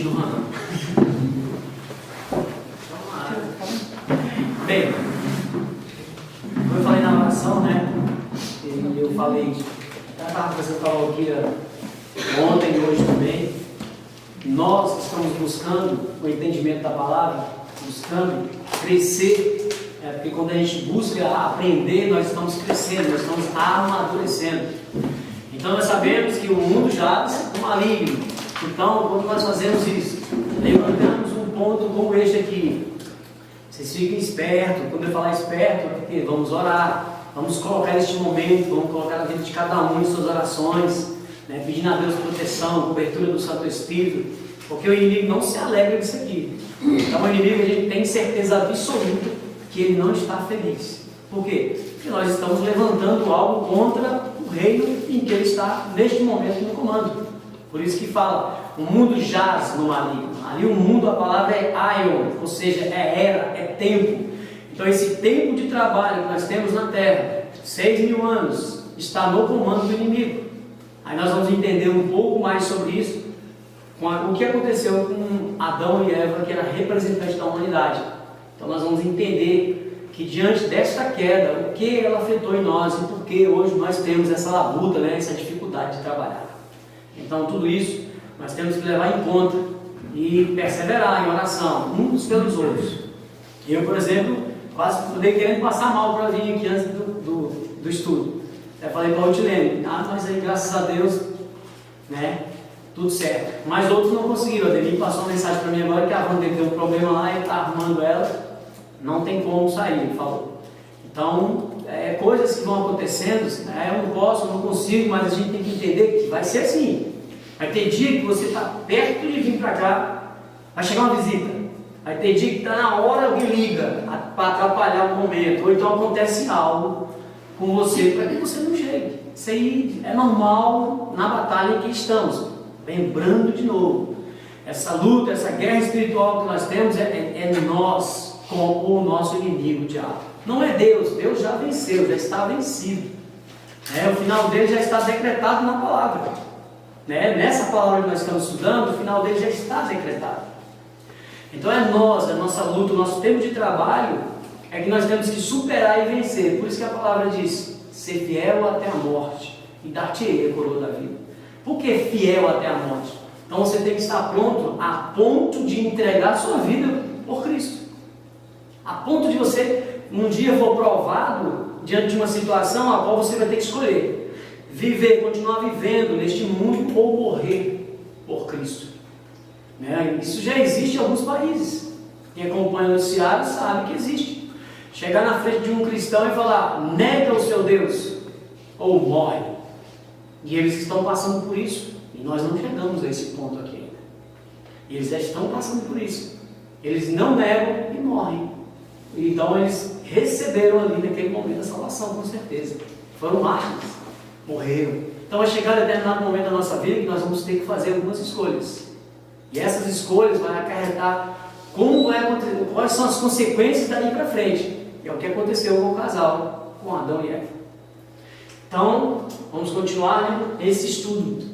Continuando. Bem, como eu falei na oração, né? E eu falei, estava conversando com a Valquíria ontem e hoje também. Nós que estamos buscando o entendimento da palavra, buscando crescer, porque quando a gente busca aprender, nós estamos crescendo, nós estamos amadurecendo. Então nós sabemos que o mundo jaz no maligno. Então, quando nós fazemos isso, levantamos um ponto como este aqui. Vocês fiquem espertos. Quando eu falar esperto, é porque vamos orar, vamos colocar este momento, vamos colocar na vida de cada um em suas orações, né, pedindo a Deus proteção, cobertura do Santo Espírito, porque o inimigo não se alegra disso aqui. Então o inimigo, a gente tem certeza absoluta que ele não está feliz. Por quê? Porque nós estamos levantando algo contra o reino em que ele está neste momento no comando. Por isso que fala, o mundo jaz no maligno. Ali o mundo, a palavra é aion, ou seja, é era, é tempo. Então esse tempo de trabalho que nós temos na terra, 6.000 anos, está no comando do inimigo. Aí nós vamos entender um pouco mais sobre isso, com o que aconteceu com Adão e Eva, que era representante da humanidade. Então nós vamos entender que diante desta queda, o que ela afetou em nós e por que hoje nós temos essa labuta, né, essa dificuldade de trabalhar. Então tudo isso nós temos que levar em conta e perseverar em oração, uns pelos outros. Eu, por exemplo, quase estudei querendo passar mal para vir aqui antes do estudo. Até falei para o Otilene, mas aí graças a Deus, né, tudo certo. Mas outros não conseguiram. A Deni passou uma mensagem para mim agora que a Wanda teve um problema lá e está arrumando ela, não tem como sair, ele falou. Então, coisas que vão acontecendo, né, eu não posso, não consigo, mas a gente tem que entender que vai ser assim. Vai ter dia que você está perto de vir para cá, vai chegar uma visita. Vai ter dia que está na hora que liga para atrapalhar o momento, ou então acontece algo com você para que você não chegue. Isso aí é normal na batalha em que estamos. Lembrando de novo, essa luta, essa guerra espiritual que nós temos é nós com o nosso inimigo, o diabo. Não é Deus, Deus já venceu, já está vencido. O final dele já está decretado na palavra. Nessa palavra que nós estamos estudando, o final dele já está decretado. Então é nós, a nossa luta, o nosso tempo de trabalho é que nós temos que superar e vencer. Por isso que a palavra diz, ser fiel até a morte e dar-te-ei a coroa da vida. Por que fiel até a morte? Então você tem que estar pronto a ponto de entregar a sua vida por Cristo. A ponto de você, um dia for provado diante de uma situação a qual você vai ter que escolher. Viver, continuar vivendo neste mundo ou morrer por Cristo. Isso já existe em alguns países. Quem acompanha o noticiário sabe que existe. Chegar na frente de um cristão e falar, nega o seu Deus, ou morre. E eles estão passando por isso. E nós não chegamos a esse ponto aqui ainda. E eles já estão passando por isso. Eles não negam e morrem. Então eles receberam ali naquele momento a salvação, com certeza. Foram mártires, morreram. Então vai chegar determinado momento da nossa vida que nós vamos ter que fazer algumas escolhas. E essas escolhas vão acarretar como vai acontecer, quais são as consequências dali para frente. É o que aconteceu com o casal, com Adão e Eva. Então, vamos continuar esse estudo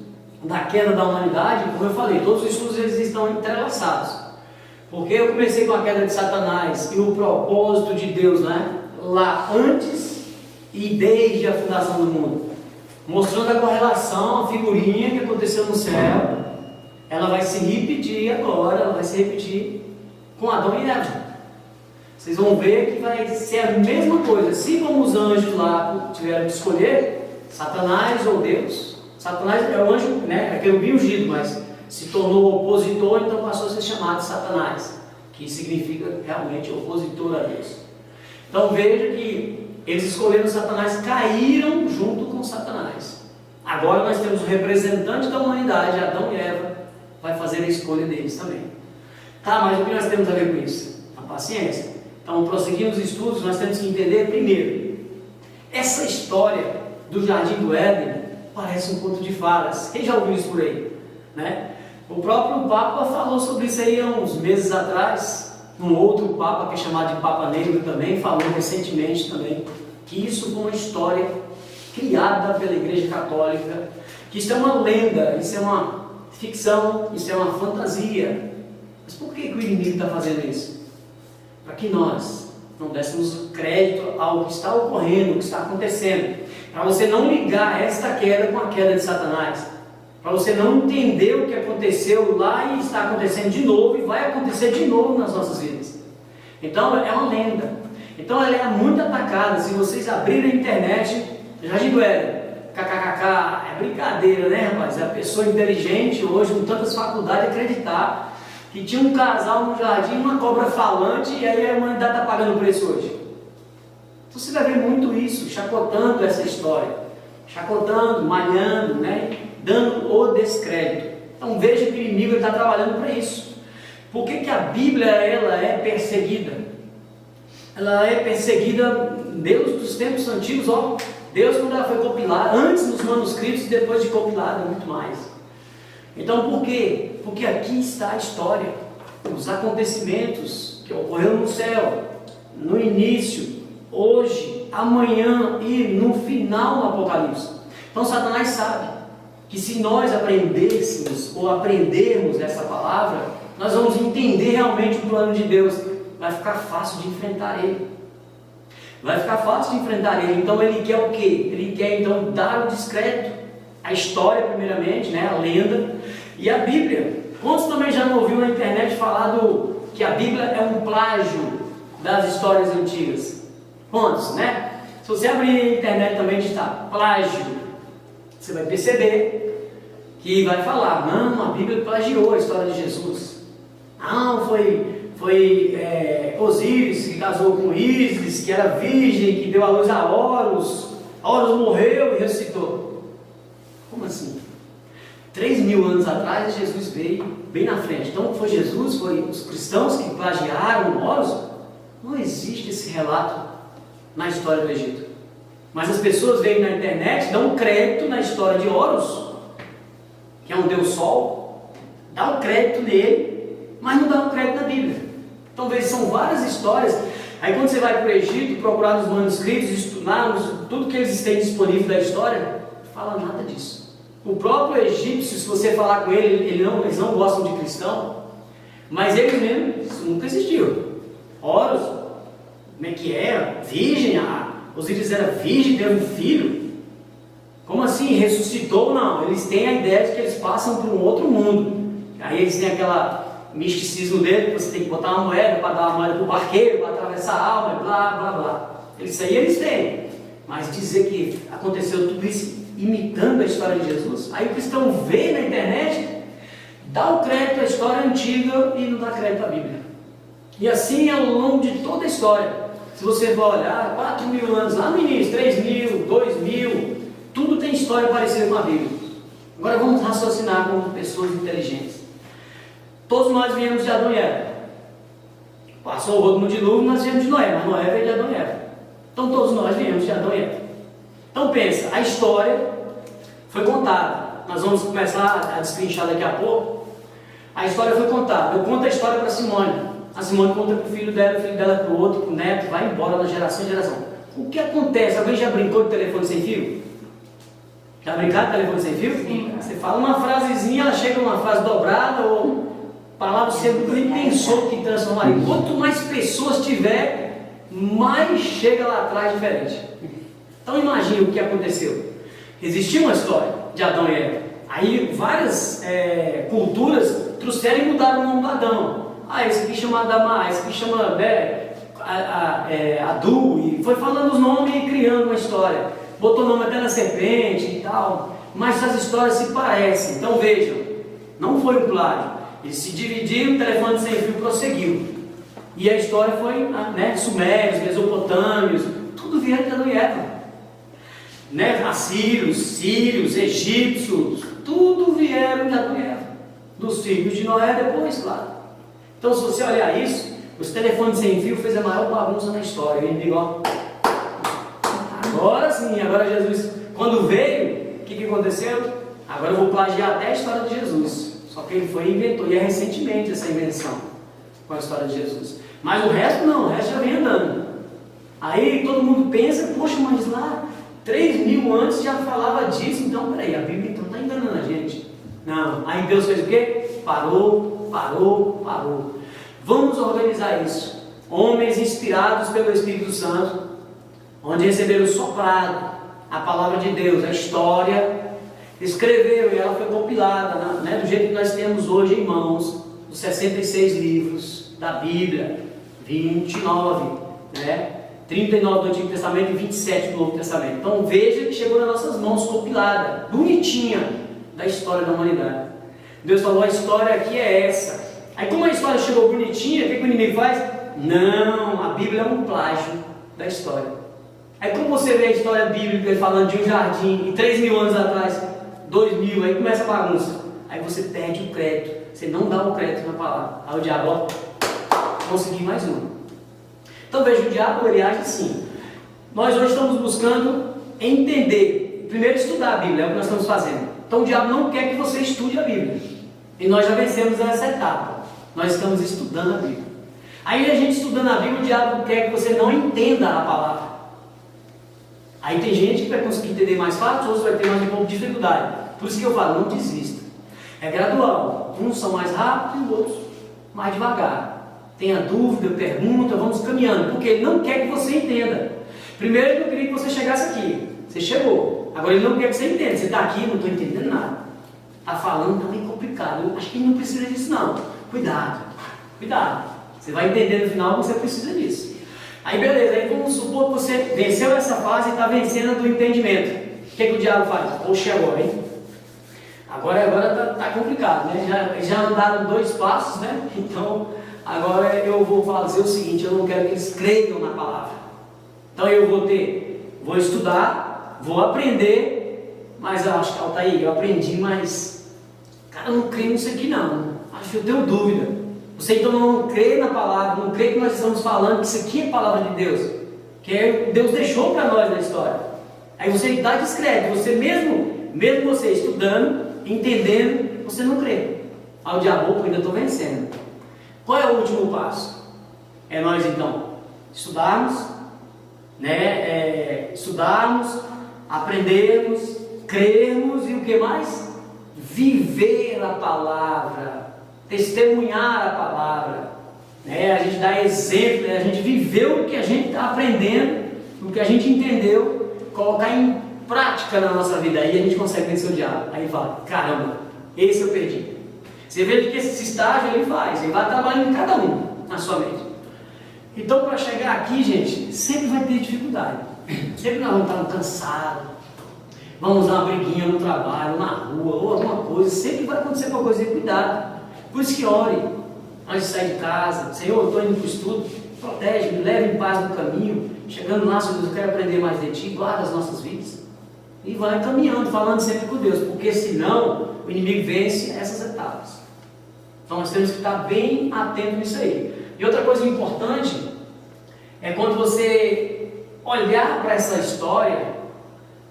da queda da humanidade. Como eu falei, todos os estudos eles estão entrelaçados. Porque eu comecei com a queda de Satanás e o propósito de Deus, lá antes e desde a fundação do mundo. Mostrando a correlação, a figurinha que aconteceu no céu. Ela vai se repetir agora, ela vai se repetir com Adão e Eva. Vocês vão ver que vai ser a mesma coisa. Assim como os anjos lá tiveram que escolher Satanás ou Deus. Satanás é o anjo, aquele ungido, mas se tornou opositor, então passou a ser chamado de Satanás, que significa realmente opositor a Deus. Então veja que eles escolheram Satanás, caíram junto com Satanás. Agora nós temos o representante da humanidade, Adão e Eva, vai fazer a escolha deles também. Mas o que nós temos a ver com isso? A paciência. Então, prosseguindo os estudos, nós temos que entender primeiro, essa história do Jardim do Éden parece um conto de fadas. Quem já ouviu isso por aí? O próprio Papa falou sobre isso aí há uns meses atrás. Um outro Papa, que é chamado de Papa Negro também, falou recentemente também, que isso foi uma história criada pela Igreja Católica, que isso é uma lenda, isso é uma ficção, isso é uma fantasia. Mas por que o inimigo está fazendo isso? Para que nós não dessemos crédito ao que está ocorrendo, o que está acontecendo. Para você não ligar esta queda com a queda de Satanás. Para você não entender o que aconteceu lá e está acontecendo de novo e vai acontecer de novo nas nossas vidas. Então é uma lenda. Então ela é muito atacada. Se vocês abrirem a internet, Jardim do Éden, kkkk, é brincadeira, né, rapaz? A pessoa inteligente hoje, com tantas faculdades, acreditar que tinha um casal no jardim, uma cobra falante, e aí a humanidade está pagando o preço hoje. Então você vai ver muito isso, chacotando essa história, chacotando, malhando, né? Dando o descrédito. Então veja que o inimigo está trabalhando para isso. Por que a Bíblia ela é perseguida? Ela é perseguida, Deus dos tempos antigos, ó, Deus quando ela foi compilada, antes nos manuscritos e depois de compilada, muito mais. Então por quê? Porque aqui está a história, os acontecimentos que ocorreram no céu, no início, hoje, amanhã e no final do Apocalipse. Então Satanás sabe que se nós aprendêssemos ou aprendermos essa palavra, nós vamos entender realmente o plano de Deus. Vai ficar fácil de enfrentar ele. Vai ficar fácil de enfrentar ele. Então ele quer o quê? Ele quer então dar o descrédito, a história primeiramente, né? A lenda e a Bíblia. Quantos também já não ouviu na internet falar que a Bíblia é um plágio das histórias antigas? Quantos, né? Se você abrir a internet também digitar plágio, você vai perceber que vai falar, não, a Bíblia plagiou a história de Jesus. Não, foi Osíris que casou com Ísis, que era virgem, que deu à luz a Horus. Horus morreu e ressuscitou. Como assim? 3.000 anos atrás Jesus veio bem na frente. Então foi Jesus, foi os cristãos que plagiaram Horus? Não existe esse relato na história do Egito. Mas as pessoas veem na internet, dão crédito na história de Horus, que é um deus sol, dá um crédito nele, mas não dá um crédito na Bíblia. Então veja, são várias histórias. Aí quando você vai para o Egito, procurar nos manuscritos, estudar tudo que eles têm disponível da história, não fala nada disso. O próprio egípcio, se você falar com ele, eles não gostam de cristão, mas eles mesmos, isso nunca existiu. Horus, como é que era? Virgem, Osíris era virgem, teve um filho. Como assim? Ressuscitou? Não, eles têm a ideia de que eles passam por um outro mundo. Aí eles têm aquela misticismo dele, que você tem que botar uma moeda para dar uma moeda para o barqueiro, para atravessar a alma, blá, blá, blá. Isso aí eles têm. Mas dizer que aconteceu tudo isso imitando a história de Jesus, aí o cristão vê na internet, dá o crédito à história antiga e não dá crédito à Bíblia. E assim ao longo de toda a história. Se você for olhar, 4.000 anos lá no início, 3.000, 2.000, tudo tem história parecida com a Bíblia. Agora vamos raciocinar como pessoas inteligentes. Todos nós viemos de Adão e Eva. Passou o rodo no dilúvio, nós viemos de Noé, mas Noé veio de Adão e Eva. Então todos nós viemos de Adão e Eva. Então pensa, a história foi contada. Nós vamos começar a destrinchar daqui a pouco. A história foi contada. Eu conto a história para Simone. A Simone conta para o filho dela para o outro, para o neto, vai embora na geração em geração. O que acontece? Alguém já brincou de telefone sem fio? Já brincaram de telefone sem fio? Sim. Você fala uma frasezinha, ela chega numa frase dobrada ou palavra você nem pensou que transformaria. Quanto mais pessoas tiver, mais chega lá atrás diferente. Então imagine o que aconteceu. Existia uma história de Adão e Eva. Aí várias culturas trouxeram e mudaram o nome do Adão. Esse aqui chama Adamá, esse aqui chama Adu, e foi falando os nomes e criando uma história. Botou o nome até na serpente e tal. Mas as histórias se parecem. Então vejam, não foi um plágio. Eles se dividiram, o telefone sem fio prosseguiu. E a história foi, né, sumérios, mesopotâmios, tudo vieram de Adão e Eva. Né, assírios, sírios, egípcios, tudo vieram de Adão e Eva. Dos filhos de Noé depois, claro. Então se você olhar isso, os telefones sem fio fez a maior bagunça na história. Ele digo, ó, agora sim, agora Jesus, quando veio, o que aconteceu? Agora eu vou plagiar até a história de Jesus. Só que ele foi e inventou, e é recentemente essa invenção com a história de Jesus. Mas o resto não, o resto já vem andando. Aí todo mundo pensa, poxa, mas lá 3.000 antes já falava disso, então peraí, a Bíblia então está enganando a gente. Não. Aí Deus fez o quê? Parou. Vamos organizar isso. Homens inspirados pelo Espírito Santo, onde receberam soprado a palavra de Deus, a história, escreveram e ela foi compilada, né, do jeito que nós temos hoje em mãos, os 66 livros da Bíblia, 29, né? 39 do Antigo Testamento e 27 do Novo Testamento. Então veja que chegou nas nossas mãos compilada, bonitinha, da história da humanidade. Deus falou, a história aqui é essa. Aí como a história chegou bonitinha, o que o inimigo faz? Não, a Bíblia é um plágio da história. Aí como você vê a história bíblica falando de um jardim, e 3.000 anos atrás, 2.000, aí começa a bagunça. Aí você perde o crédito, você não dá o crédito na palavra. Aí o diabo, ó, consegui mais uma. Então veja, o diabo ele age assim. Nós hoje estamos buscando entender, primeiro estudar a Bíblia, é o que nós estamos fazendo. Então o diabo não quer que você estude a Bíblia. E nós já vencemos essa etapa. Nós estamos estudando a Bíblia. Aí a gente estudando a Bíblia, o diabo quer que você não entenda a palavra. Aí tem gente que vai conseguir entender mais fácil, outros vai ter mais um pouco de dificuldade. Por isso que eu falo, não desista. É gradual. Uns são mais rápidos e outros mais devagar. Tenha dúvida, pergunta, vamos caminhando, porque ele não quer que você entenda. Primeiro ele não queria que você chegasse aqui, você chegou. Agora ele não quer que você entenda, você está aqui, não estou entendendo nada. Está falando, está meio complicado, eu acho que ele não precisa disso não. Cuidado, você vai entender no final que você precisa disso. Aí beleza, aí vamos supor que você venceu essa fase e está vencendo do entendimento. O que o diabo faz? Poxa, agora, hein? Agora tá complicado, né? Já andaram 2 passos, né? Então... agora eu vou fazer o seguinte, eu não quero que eles creiam na palavra. Então eu vou estudar, vou aprender, mas eu acho que tá aí, eu aprendi, mas cara, eu não creio nisso aqui não. Acho que eu tenho dúvida. Você então não crê na palavra, não crê que nós estamos falando que isso aqui é palavra de Deus, que Deus deixou para nós na história. Aí você dá descrédito, você mesmo você estudando, entendendo, você não crê. Aí o diabo, eu ainda estou vencendo. Qual é o último passo? É nós então estudarmos, né? Estudarmos, aprendermos, crermos e o que mais? Viver a palavra, testemunhar a palavra, né? A gente dá exemplo, né? A gente viveu o que a gente está aprendendo, o que a gente entendeu, colocar em prática na nossa vida, aí a gente consegue vencer o diabo. Aí fala, caramba, esse eu perdi. Você vê que esse estágio ele vai trabalhando em cada um, na sua mente. Então, para chegar aqui, gente, sempre vai ter dificuldade. Sempre nós vamos estar cansados, vamos dar uma briguinha no trabalho, na rua, ou alguma coisa. Sempre vai acontecer alguma coisa, cuidado. Por isso que ore, antes de sair de casa. Senhor, eu estou indo para o estudo, protege, me leve em paz no caminho. Chegando lá, Senhor, eu quero aprender mais de Ti, guarda as nossas vidas. E vai caminhando, falando sempre com Deus, porque senão o inimigo vence essas etapas. Então nós temos que estar bem atento nisso aí. E outra coisa importante é quando você olhar para essa história,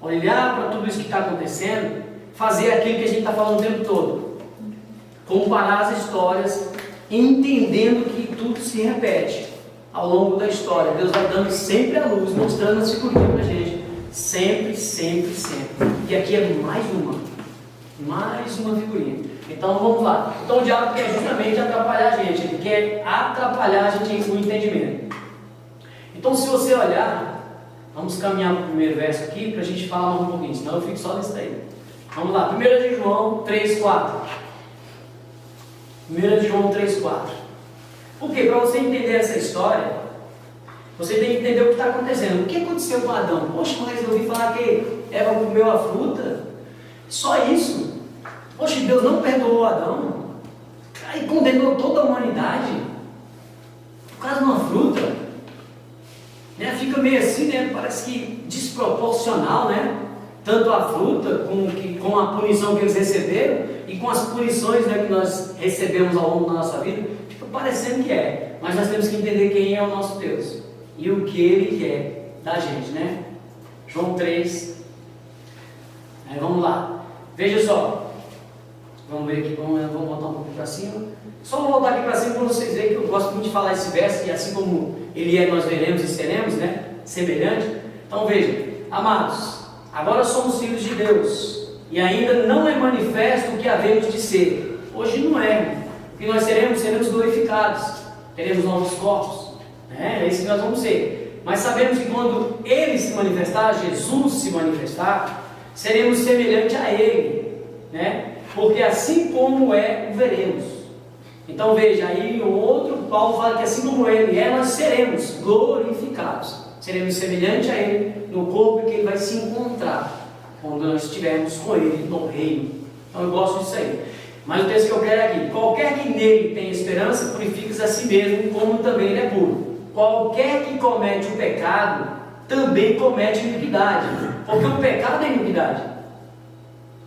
olhar para tudo isso que está acontecendo, fazer aquilo que a gente está falando o tempo todo. Comparar as histórias, entendendo que tudo se repete ao longo da história. Deus vai dando sempre a luz, mostrando as figurinhas para a gente. Sempre. E aqui é mais uma figurinha. Então vamos lá. Então o diabo quer justamente atrapalhar a gente. Ele quer atrapalhar a gente com o entendimento. Então se você olhar, vamos caminhar para o primeiro verso aqui para a gente falar mais um pouquinho, senão eu fico só nesse daí. Vamos lá, 1 de João 3,4. 1 de João 3,4. Por quê? Para você entender essa história, você tem que entender o que está acontecendo. O que aconteceu com Adão? Poxa, mas eu ouvi falar que Eva comeu a fruta. Só isso. Poxa, Deus não perdoou Adão. Aí condenou toda a humanidade por causa de uma fruta. Né? Fica meio assim, né? Parece que desproporcional, né? Tanto a fruta com a punição que eles receberam e com as punições, né, que nós recebemos ao longo da nossa vida. Fica parecendo que é. Mas nós temos que entender quem é o nosso Deus e o que Ele quer da gente, né? João 3. Aí vamos lá. Veja só. Vamos ver aqui, vamos voltar um pouco para cima. Só vou voltar aqui para cima para vocês verem que eu gosto muito de falar esse verso, que assim como ele é, nós veremos e seremos, né? Semelhante. Então veja, amados, agora somos filhos de Deus. e ainda não é manifesto o que havemos de ser. Hoje não é. O que nós seremos glorificados, teremos novos corpos, né? É isso que nós vamos ser. Mas sabemos que quando Ele se manifestar, Jesus se manifestar, seremos semelhantes a Ele, né? Porque assim como é, o veremos. Então veja, aí o outro Paulo fala que assim como Ele é, nós seremos glorificados. Seremos semelhantes a Ele no corpo que Ele vai se encontrar quando nós estivermos com Ele no reino. Então eu gosto disso aí. Mas o texto que eu quero é aqui: qualquer que nele tem esperança, purifica-se a si mesmo, como também ele é puro. Qualquer que comete o pecado, também comete iniquidade, porque o pecado é iniquidade.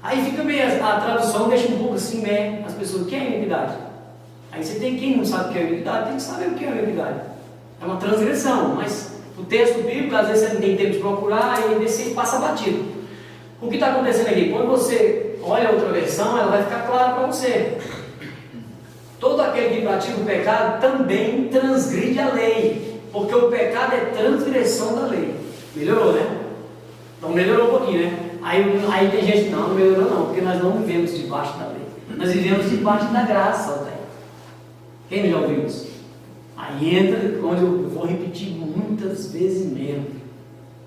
Aí fica meio, a tradução deixa um pouco assim, né? As pessoas, o que é iniquidade? Aí você tem, quem não sabe o que é iniquidade, tem que saber o que é iniquidade. É uma transgressão, mas o texto bíblico, às vezes você não tem tempo de procurar e você passa batido. O que está acontecendo aqui? Quando você olha a outra versão, ela vai ficar clara para você. Todo aquele que pratica o pecado também transgride a lei, porque o pecado é transgressão da lei. Melhorou, né? Então melhorou um pouquinho, né? Aí tem gente, não melhorou não, porque nós não vivemos debaixo da lei. Nós vivemos debaixo da graça, Altair. Quem já ouviu isso? Aí entra, onde eu vou repetir muitas vezes mesmo.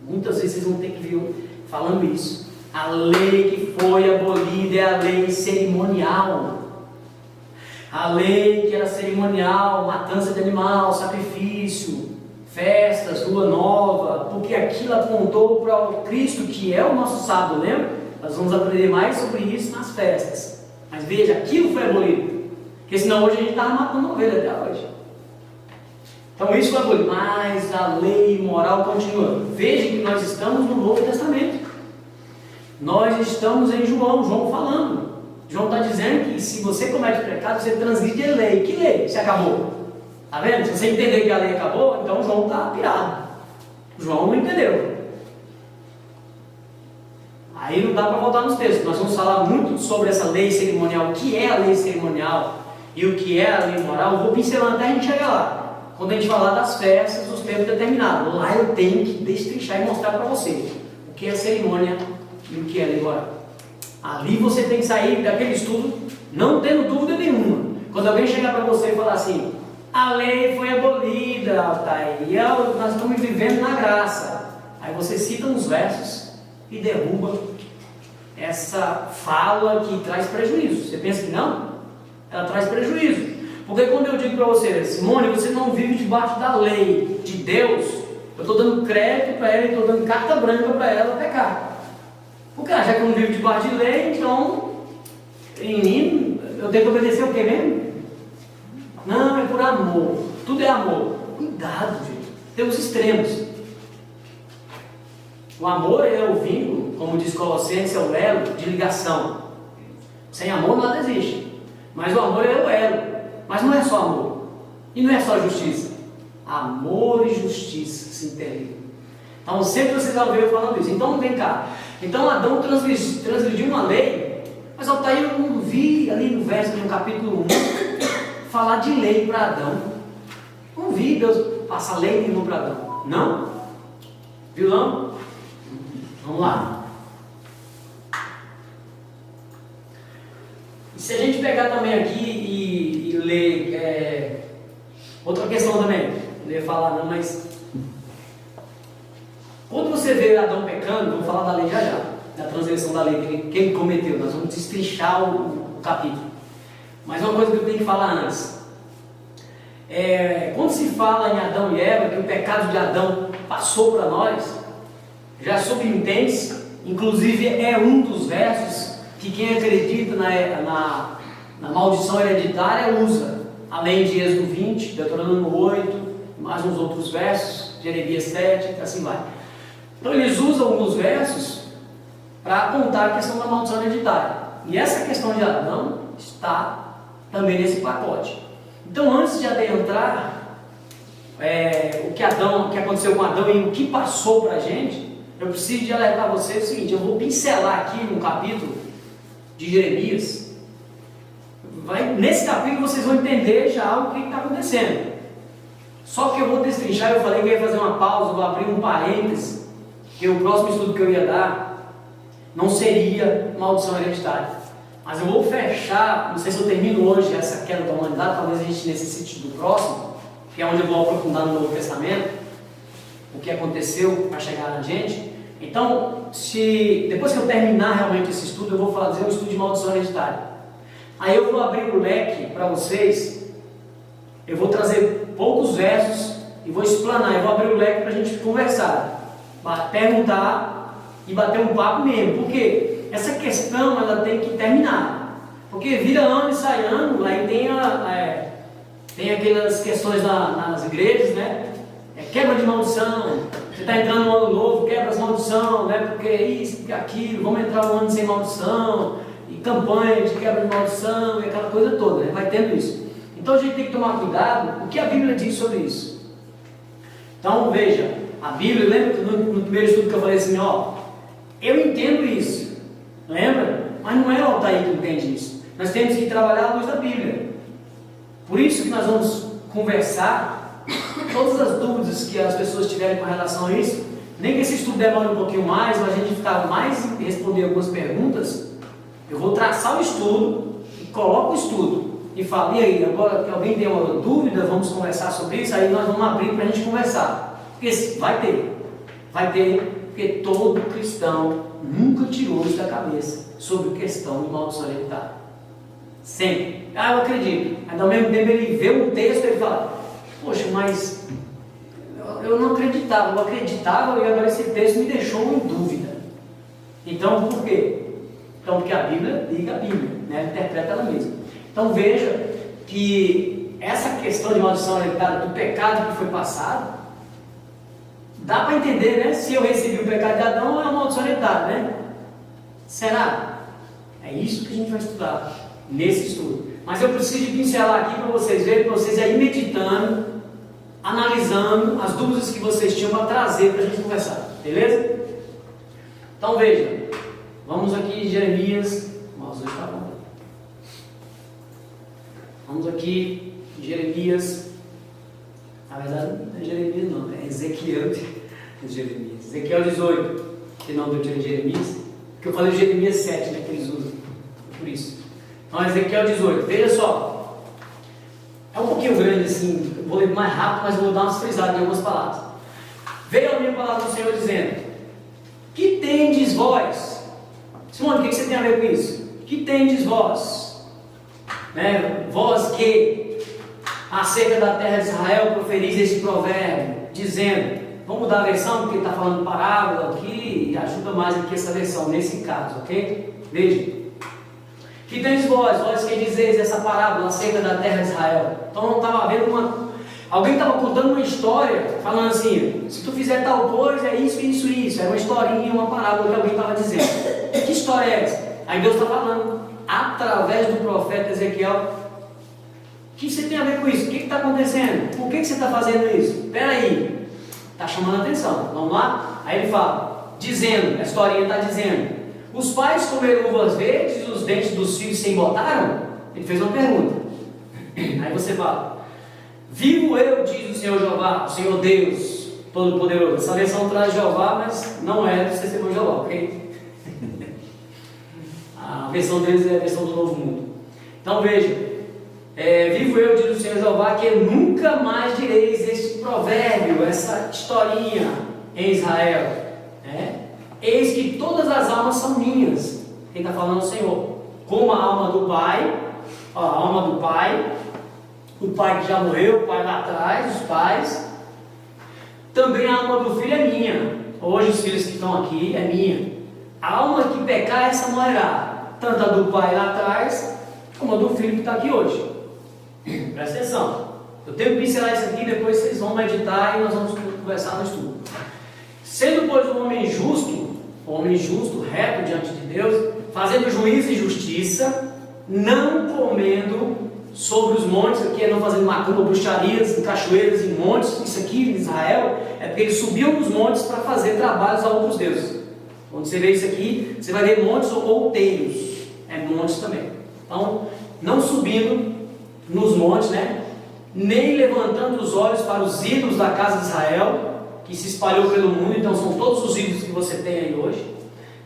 Muitas vezes vocês vão ter que vir falando isso. A lei que foi abolida é a lei cerimonial. A lei que era cerimonial, matança de animal, sacrifício, festas, lua nova, porque aquilo apontou para o Cristo que é o nosso sábado, lembra? Nós vamos aprender mais sobre isso nas festas. Mas veja, aquilo foi abolido. Porque senão hoje a gente estava matando ovelha até hoje. Então isso foi abolido. Mas a lei moral continua. Veja que nós estamos no Novo Testamento. Nós estamos em João falando. João está dizendo que se você comete pecado, você transgride a lei. Que lei? Você acabou. Está vendo? Se você entender que a lei acabou, então João está pirado. João não entendeu. Aí não dá para voltar nos textos. Nós vamos falar muito sobre essa lei cerimonial. O que é a lei cerimonial e o que é a lei moral. Eu vou pincelando até a gente chegar lá. Quando a gente falar das festas, os tempos determinados. Lá eu tenho que destrinchar e mostrar para você o que é cerimônia e o que é lei moral. Ali você tem que sair daquele estudo não tendo dúvida nenhuma. Quando alguém chegar para você e falar assim: a lei foi abolida, Altair, e nós estamos vivendo na graça. Aí você cita uns versos e derruba essa fala que traz prejuízo. Você pensa que não? Ela traz prejuízo. Porque quando eu digo para você: Simone, você não vive debaixo da lei de Deus, eu estou dando crédito para ela, estou dando carta branca para ela pecar. Porque já que eu não vivo debaixo de lei, então em mim eu tenho que obedecer o que mesmo? Não, é por amor. Tudo é amor. Cuidado, gente. Tem os extremos. O amor é o vínculo, como diz Colossenses, é o elo de ligação. Sem amor nada existe. Mas o amor é o elo. Mas não é só amor. E não é só justiça. Amor e justiça se interligam. Então sempre vocês vão ver eu falando isso. Então vem cá. Então Adão transgrediu uma lei. Mas Altair, eu não vi ali no verso, no capítulo 1, falar de lei para Adão. Não vi Deus passar lei nenhuma para Adão. Não? Viu não? Vamos lá. E se a gente pegar também aqui e ler outra questão também, não ia falar não, mas quando você vê Adão pecando, vamos falar da lei já, da transgressão da lei que ele cometeu, nós vamos destrinchar o capítulo. Mas uma coisa que eu tenho que falar antes, quando se fala em Adão e Eva, que o pecado de Adão passou para nós, já subentende-se, inclusive é um dos versos que quem acredita na maldição hereditária usa, além de Êxodo 20, Deuteronômio 8, mais uns outros versos, Jeremias 7, assim vai. Então eles usam alguns versos para apontar a questão da maldição hereditária. E essa questão de Adão está também nesse pacote. Então antes de adentrar o que aconteceu com Adão e o que passou para a gente, eu preciso de alertar você o seguinte: eu vou pincelar aqui no capítulo de Jeremias. Nesse capítulo vocês vão entender já o que está acontecendo. Só que eu vou destrinchar, eu falei que eu ia fazer uma pausa, vou abrir um parênteses, que o próximo estudo que eu ia dar, não seria maldição hereditária. Mas eu vou fechar, não sei se eu termino hoje essa queda da humanidade, talvez a gente necessite do próximo, que é onde eu vou aprofundar no Novo Testamento, o que aconteceu para chegar na gente. Então, depois que eu terminar realmente esse estudo, eu vou fazer um estudo de maldição hereditária. Aí eu vou abrir o leque para vocês, eu vou trazer poucos versos e vou explanar, eu vou abrir o leque para a gente conversar, perguntar e bater um papo mesmo, porque essa questão ela tem que terminar, porque vira ano e sai ano, aí tem aquelas questões nas igrejas, né? Quebra de maldição, você está entrando no ano novo, quebra as maldição, né? Porque isso, porque aquilo, vamos entrar um ano sem maldição, e campanha de quebra de maldição, e aquela coisa toda, né? Vai tendo isso. Então a gente tem que tomar cuidado, o que a Bíblia diz sobre isso. Então veja, a Bíblia, lembra no primeiro estudo que eu falei assim, eu entendo isso, lembra? Mas não é o Altair que entende isso. Nós temos que trabalhar à luz da Bíblia. Por isso que nós vamos conversar todas as dúvidas que as pessoas tiverem com relação a isso, nem que esse estudo demore um pouquinho mais, ou a gente ficar mais e responder algumas perguntas, eu vou traçar o estudo e coloco o estudo e falo, e aí, agora que alguém tem uma dúvida, vamos conversar sobre isso, aí nós vamos abrir para a gente conversar, porque vai ter, porque todo cristão nunca tirou isso da cabeça sobre questão de maldição hereditária, sempre. Eu acredito, mas ao mesmo tempo ele vê um texto e ele fala, poxa, mas eu não acreditava, eu acreditava e agora esse texto me deixou em dúvida. Então, por quê? Então, porque a Bíblia liga a Bíblia, né? Interpreta ela mesma. Então, veja que essa questão de maldição hereditária do pecado que foi passado, dá para entender, né? Se eu recebi o pecado de Adão, é uma maldição hereditária, né? Será? É isso que a gente vai estudar nesse estudo. Mas eu preciso pincelar aqui para vocês verem, para vocês aí meditando, analisando as dúvidas que vocês tinham para trazer para a gente conversar, beleza? Então veja, vamos aqui em Jeremias, nossa, hoje está bom. Vamos aqui em Jeremias, na verdade não é Jeremias não, é Ezequiel de Jeremias, Ezequiel 18, que não deu de Jeremias, porque eu falei de Jeremias 7, né, que eles usam, por isso. Então Ezequiel 18, veja só, é um pouquinho grande assim, eu vou ler mais rápido, mas vou dar umas frisadas em algumas palavras. Veio a minha palavra do Senhor dizendo, que tendes vós? Simone, o que você tem a ver com isso? Que tendes vós? Né? Vós que acerca da terra de Israel proferis este provérbio, dizendo, vamos mudar a versão, porque está falando parábola aqui, e ajuda mais aqui essa versão, nesse caso, ok? Veja. Que tendes vós que dizeis essa parábola acerca da terra de Israel. Então não estava havendo alguém estava contando uma história, falando assim, se tu fizer tal coisa, é isso, isso, isso. Era uma historinha, uma parábola que alguém estava dizendo. Que história é essa? Aí Deus está falando, através do profeta Ezequiel, o que você tem a ver com isso? O que está acontecendo? Por que você está fazendo isso? Espera aí, está chamando a atenção, vamos lá? Aí ele fala, dizendo, a historinha está dizendo, os pais comeram uvas verdes e os dentes dos filhos se embotaram? Ele fez uma pergunta. Aí você fala, vivo eu, diz o Senhor Jeová, o Senhor Deus Todo-Poderoso. Essa versão traz Jeová, mas não é do sistema de Jeová, ok? A versão deles é a versão do Novo Mundo. Então veja, vivo eu, diz o Senhor Jeová, que nunca mais direis este provérbio, essa historinha em Israel, né? Eis que todas as almas são minhas. Quem está falando é o Senhor. Como a alma do pai, a alma do pai, o pai que já morreu, o pai lá atrás, os pais, também a alma do filho é minha. Hoje os filhos que estão aqui é minha. A alma que pecar, essa morrerá. Tanto a do pai lá atrás, como a do filho que está aqui hoje. Presta atenção. Eu tenho que pincelar isso aqui, depois vocês vão meditar e nós vamos conversar no estudo. Sendo, pois, um homem justo, reto diante de Deus, fazendo juízo e justiça, não comendo sobre os montes, aqui é não fazendo macumba, bruxarias, em cachoeiras, em montes, isso aqui em Israel, é porque eles subiam nos montes para fazer trabalhos a outros deuses. Quando você vê isso aqui, você vai ver montes ou outeiros, montes também. Então, não subindo nos montes, né? Nem levantando os olhos para os ídolos da casa de Israel, que se espalhou pelo mundo, então são todos os ídolos que você tem aí hoje,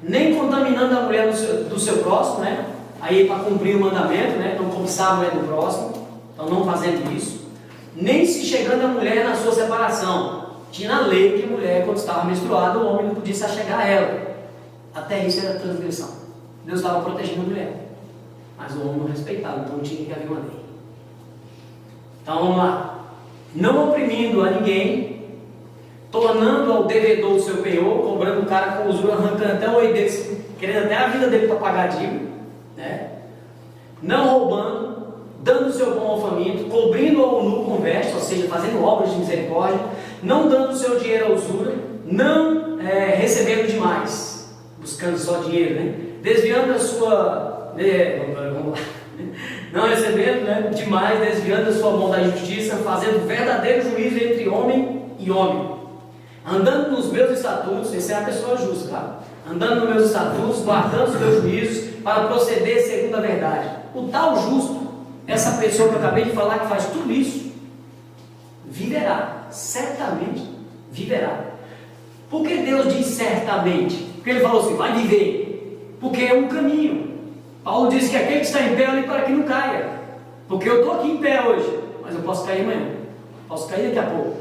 nem contaminando a mulher do seu próximo, né? Aí para cumprir o mandamento, né? Não cobiçar a mulher do próximo, então não fazendo isso, nem se chegando a mulher na sua separação. Tinha na lei que a mulher, quando estava menstruada, o homem não podia se achegar a ela. Até isso era transgressão. Deus estava protegendo a mulher, mas o homem não respeitava, então tinha que haver uma lei. Então vamos lá. Não oprimindo a ninguém, tornando ao devedor o seu penhor, cobrando o cara com usura, arrancando até o olho dele, querendo até a vida dele para pagar a dívida, né? Não roubando, dando o seu pão ao faminto, cobrindo ao nu com veste, ou seja, fazendo obras de misericórdia, não dando o seu dinheiro à usura, não recebendo demais, buscando só dinheiro, né? Desviando a sua... vamos lá. Não recebendo, né, demais, desviando a sua mão da justiça, fazendo verdadeiro juízo entre homem e homem, andando nos meus estatutos, essa é a pessoa justa, tá? Andando nos meus estatutos, guardando os meus juízos, para proceder segundo a verdade. O tal justo, essa pessoa que eu acabei de falar, que faz tudo isso, viverá, certamente viverá. Por que Deus diz certamente? Porque Ele falou assim, vai viver, porque é um caminho. Paulo disse que aquele que está em pé, olhe para que não caia, porque eu estou aqui em pé hoje, mas eu posso cair amanhã, posso cair daqui a pouco,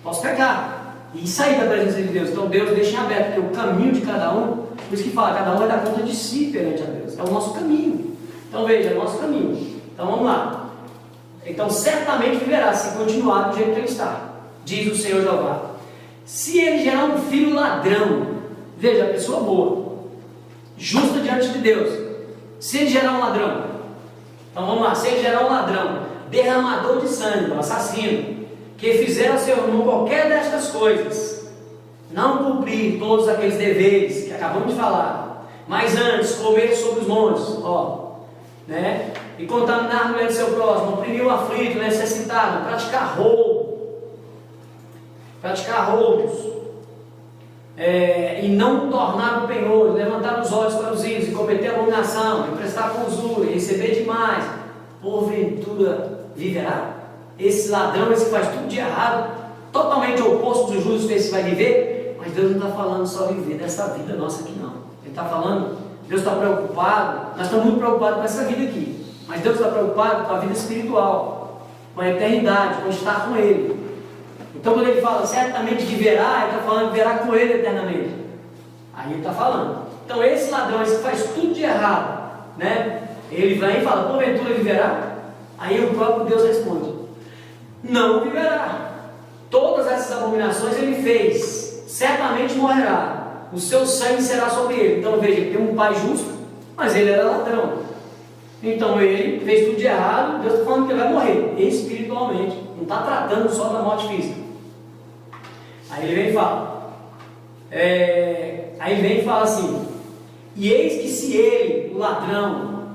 posso pecar e sair da presença de Deus. Então Deus deixa aberto, porque o caminho de cada um, por isso que fala, cada um vai dar conta de si perante a Deus, é o nosso caminho. Então veja, é o nosso caminho. Então vamos lá. Então certamente viverá, se continuar do jeito que ele está, diz o Senhor Jeová. Se ele gerar um filho ladrão, veja, a pessoa boa, justa diante de Deus, se ele gerar um ladrão, então vamos lá, se ele gerar um ladrão, derramador de sangue, um assassino, que fizer ao seu irmão qualquer destas coisas, não cumprir todos aqueles deveres que acabamos de falar, mas antes comer sobre os montes, né? E contaminar a mulher do seu próximo, oprimir o aflito, o necessitado, praticar roubos, e não tornar o penhor, levantar os olhos para os ídolos, e cometer abominação, emprestar com usura, e receber demais, porventura viverá. Esse ladrão, esse que faz tudo de errado, totalmente oposto do justo, esse vai viver. Mas Deus não está falando só viver dessa vida nossa aqui não. Ele está falando, Deus está preocupado, nós estamos muito preocupados com essa vida aqui, mas Deus está preocupado com a vida espiritual, com a eternidade, com estar com Ele. Então quando ele fala certamente viverá, ele está falando viverá com ele eternamente. Aí ele está falando. Então esse ladrão, esse que faz tudo de errado, né? Ele vem e fala, porventura viverá? Aí o próprio Deus responde, não viverá. Todas essas abominações ele fez, certamente morrerá, o seu sangue será sobre ele. Então veja, ele tem um pai justo, mas ele era ladrão. Então ele fez tudo de errado, Deus está falando que ele vai morrer espiritualmente, não está tratando só da morte física. Aí ele vem e fala, assim, e eis que se ele, o ladrão,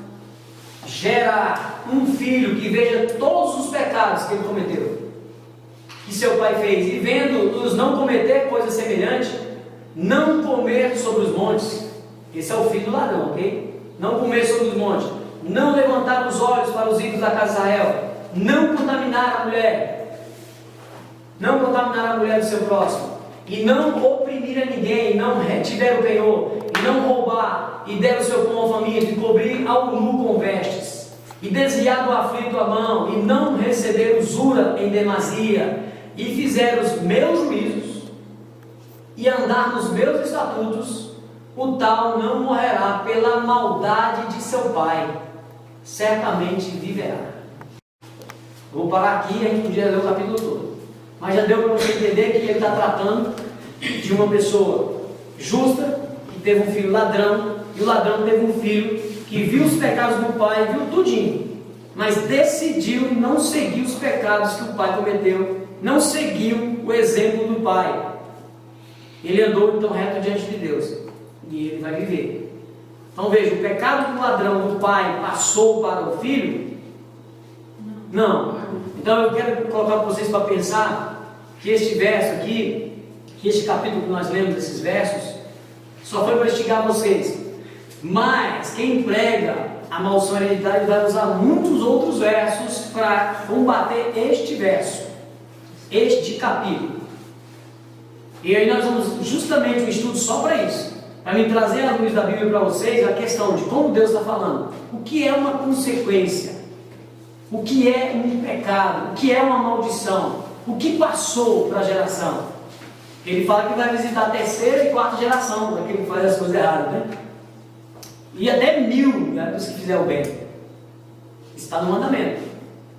gerar um filho que veja todos os pecados que ele cometeu, que seu pai fez, e vendo-os não cometer coisa semelhante, não comer sobre os montes, esse é o filho do ladrão, ok? Não comer sobre os montes, não levantar os olhos para os ídolos da casa de Israel, não contaminar a mulher, do seu próximo, e não oprimir a ninguém, não retiver o penhor, e não roubar, e der o seu pão ao faminto, e cobrir ao nu com vestes, e desviar do aflito a mão, e não receber usura em demasia, e fizer os meus juízos, e andar nos meus estatutos, o tal não morrerá pela maldade de seu pai, certamente viverá. Vou parar aqui, a gente podia ler o capítulo todo, mas já deu para você entender que ele está tratando de uma pessoa justa, que teve um filho ladrão, e o ladrão teve um filho que viu os pecados do pai, viu tudinho, mas decidiu não seguir os pecados que o pai cometeu, não seguiu o exemplo do pai. Ele andou então reto diante de Deus, e ele vai viver. Então veja, o pecado do ladrão do pai passou para o filho? Não. Então eu quero colocar para vocês para pensar que este verso aqui, que este capítulo que nós lemos, esses versos, só foi para instigar vocês. Mas quem prega a maldição hereditária vai usar muitos outros versos para combater este verso, este capítulo. E aí nós vamos justamente um estudo só para isso, para me trazer a luz da Bíblia para vocês a questão de como Deus está falando. O que é uma consequência? O que é um pecado? O que é uma maldição? O que passou para a geração? Ele fala que vai visitar a terceira e quarta geração daquele que faz as coisas erradas, né? E até 1000, né, dos que fizeram o bem. Está no mandamento.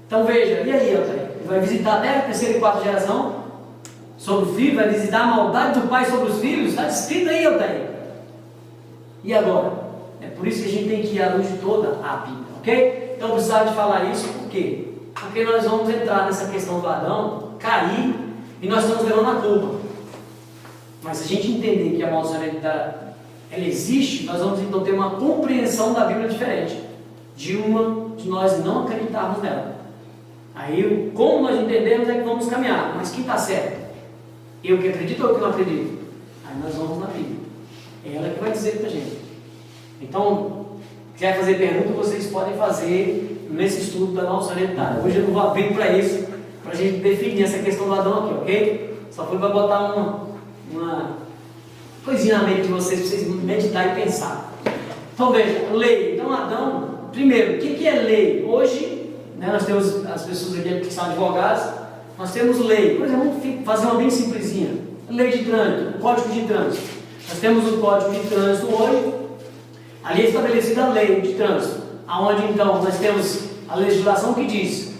Então veja, e aí, Altair? Ele vai visitar até a terceira e quarta geração sobre o filho, vai visitar a maldade do pai sobre os filhos? Está escrito aí, Altair. E agora? É por isso que a gente tem que ir à luz de toda a Bíblia, ok? Então eu precisava de falar isso, por quê? Porque nós vamos entrar nessa questão do Adão, cair, e nós estamos levando a culpa. Mas se a gente entender que a maldição ela existe, nós vamos então ter uma compreensão da Bíblia diferente de nós não acreditarmos nela. Aí, como nós entendemos é que vamos caminhar. Mas quem está certo? Eu que acredito ou eu que não acredito? Aí nós vamos na Bíblia. É ela que vai dizer para a gente. Então, quer fazer pergunta, vocês podem fazer nesse estudo da nossa hereditária. Hoje eu não vou abrir para isso, para a gente definir essa questão do Adão aqui, ok? Só foi para botar uma coisinha na mente de vocês, para vocês meditar e pensar. Então veja, lei. Então Adão, primeiro, o que é lei? Hoje, né, nós temos as pessoas aqui que são advogados, nós temos lei. Por exemplo, vamos fazer uma bem simplesinha. Lei de trânsito, código de trânsito. Nós temos o código de trânsito hoje, ali é estabelecida a lei de trânsito, aonde então nós temos a legislação que diz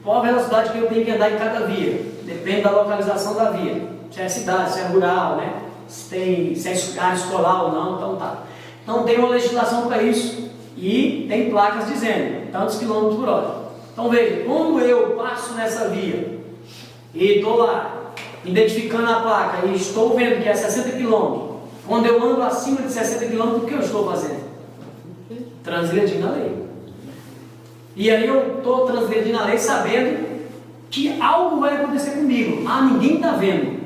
qual a velocidade que eu tenho que andar em cada via, depende da localização da via, se é cidade, se é rural, né? Se é área escolar ou não, então tá. Então tem uma legislação para isso e tem placas dizendo tantos quilômetros por hora. Então veja, quando eu passo nessa via e estou lá identificando a placa e estou vendo que é 60 km, quando eu ando acima de 60 km, o que eu estou fazendo? Transgredindo a lei. E aí eu estou transgredindo a lei sabendo que algo vai acontecer comigo. Ah, ninguém está vendo.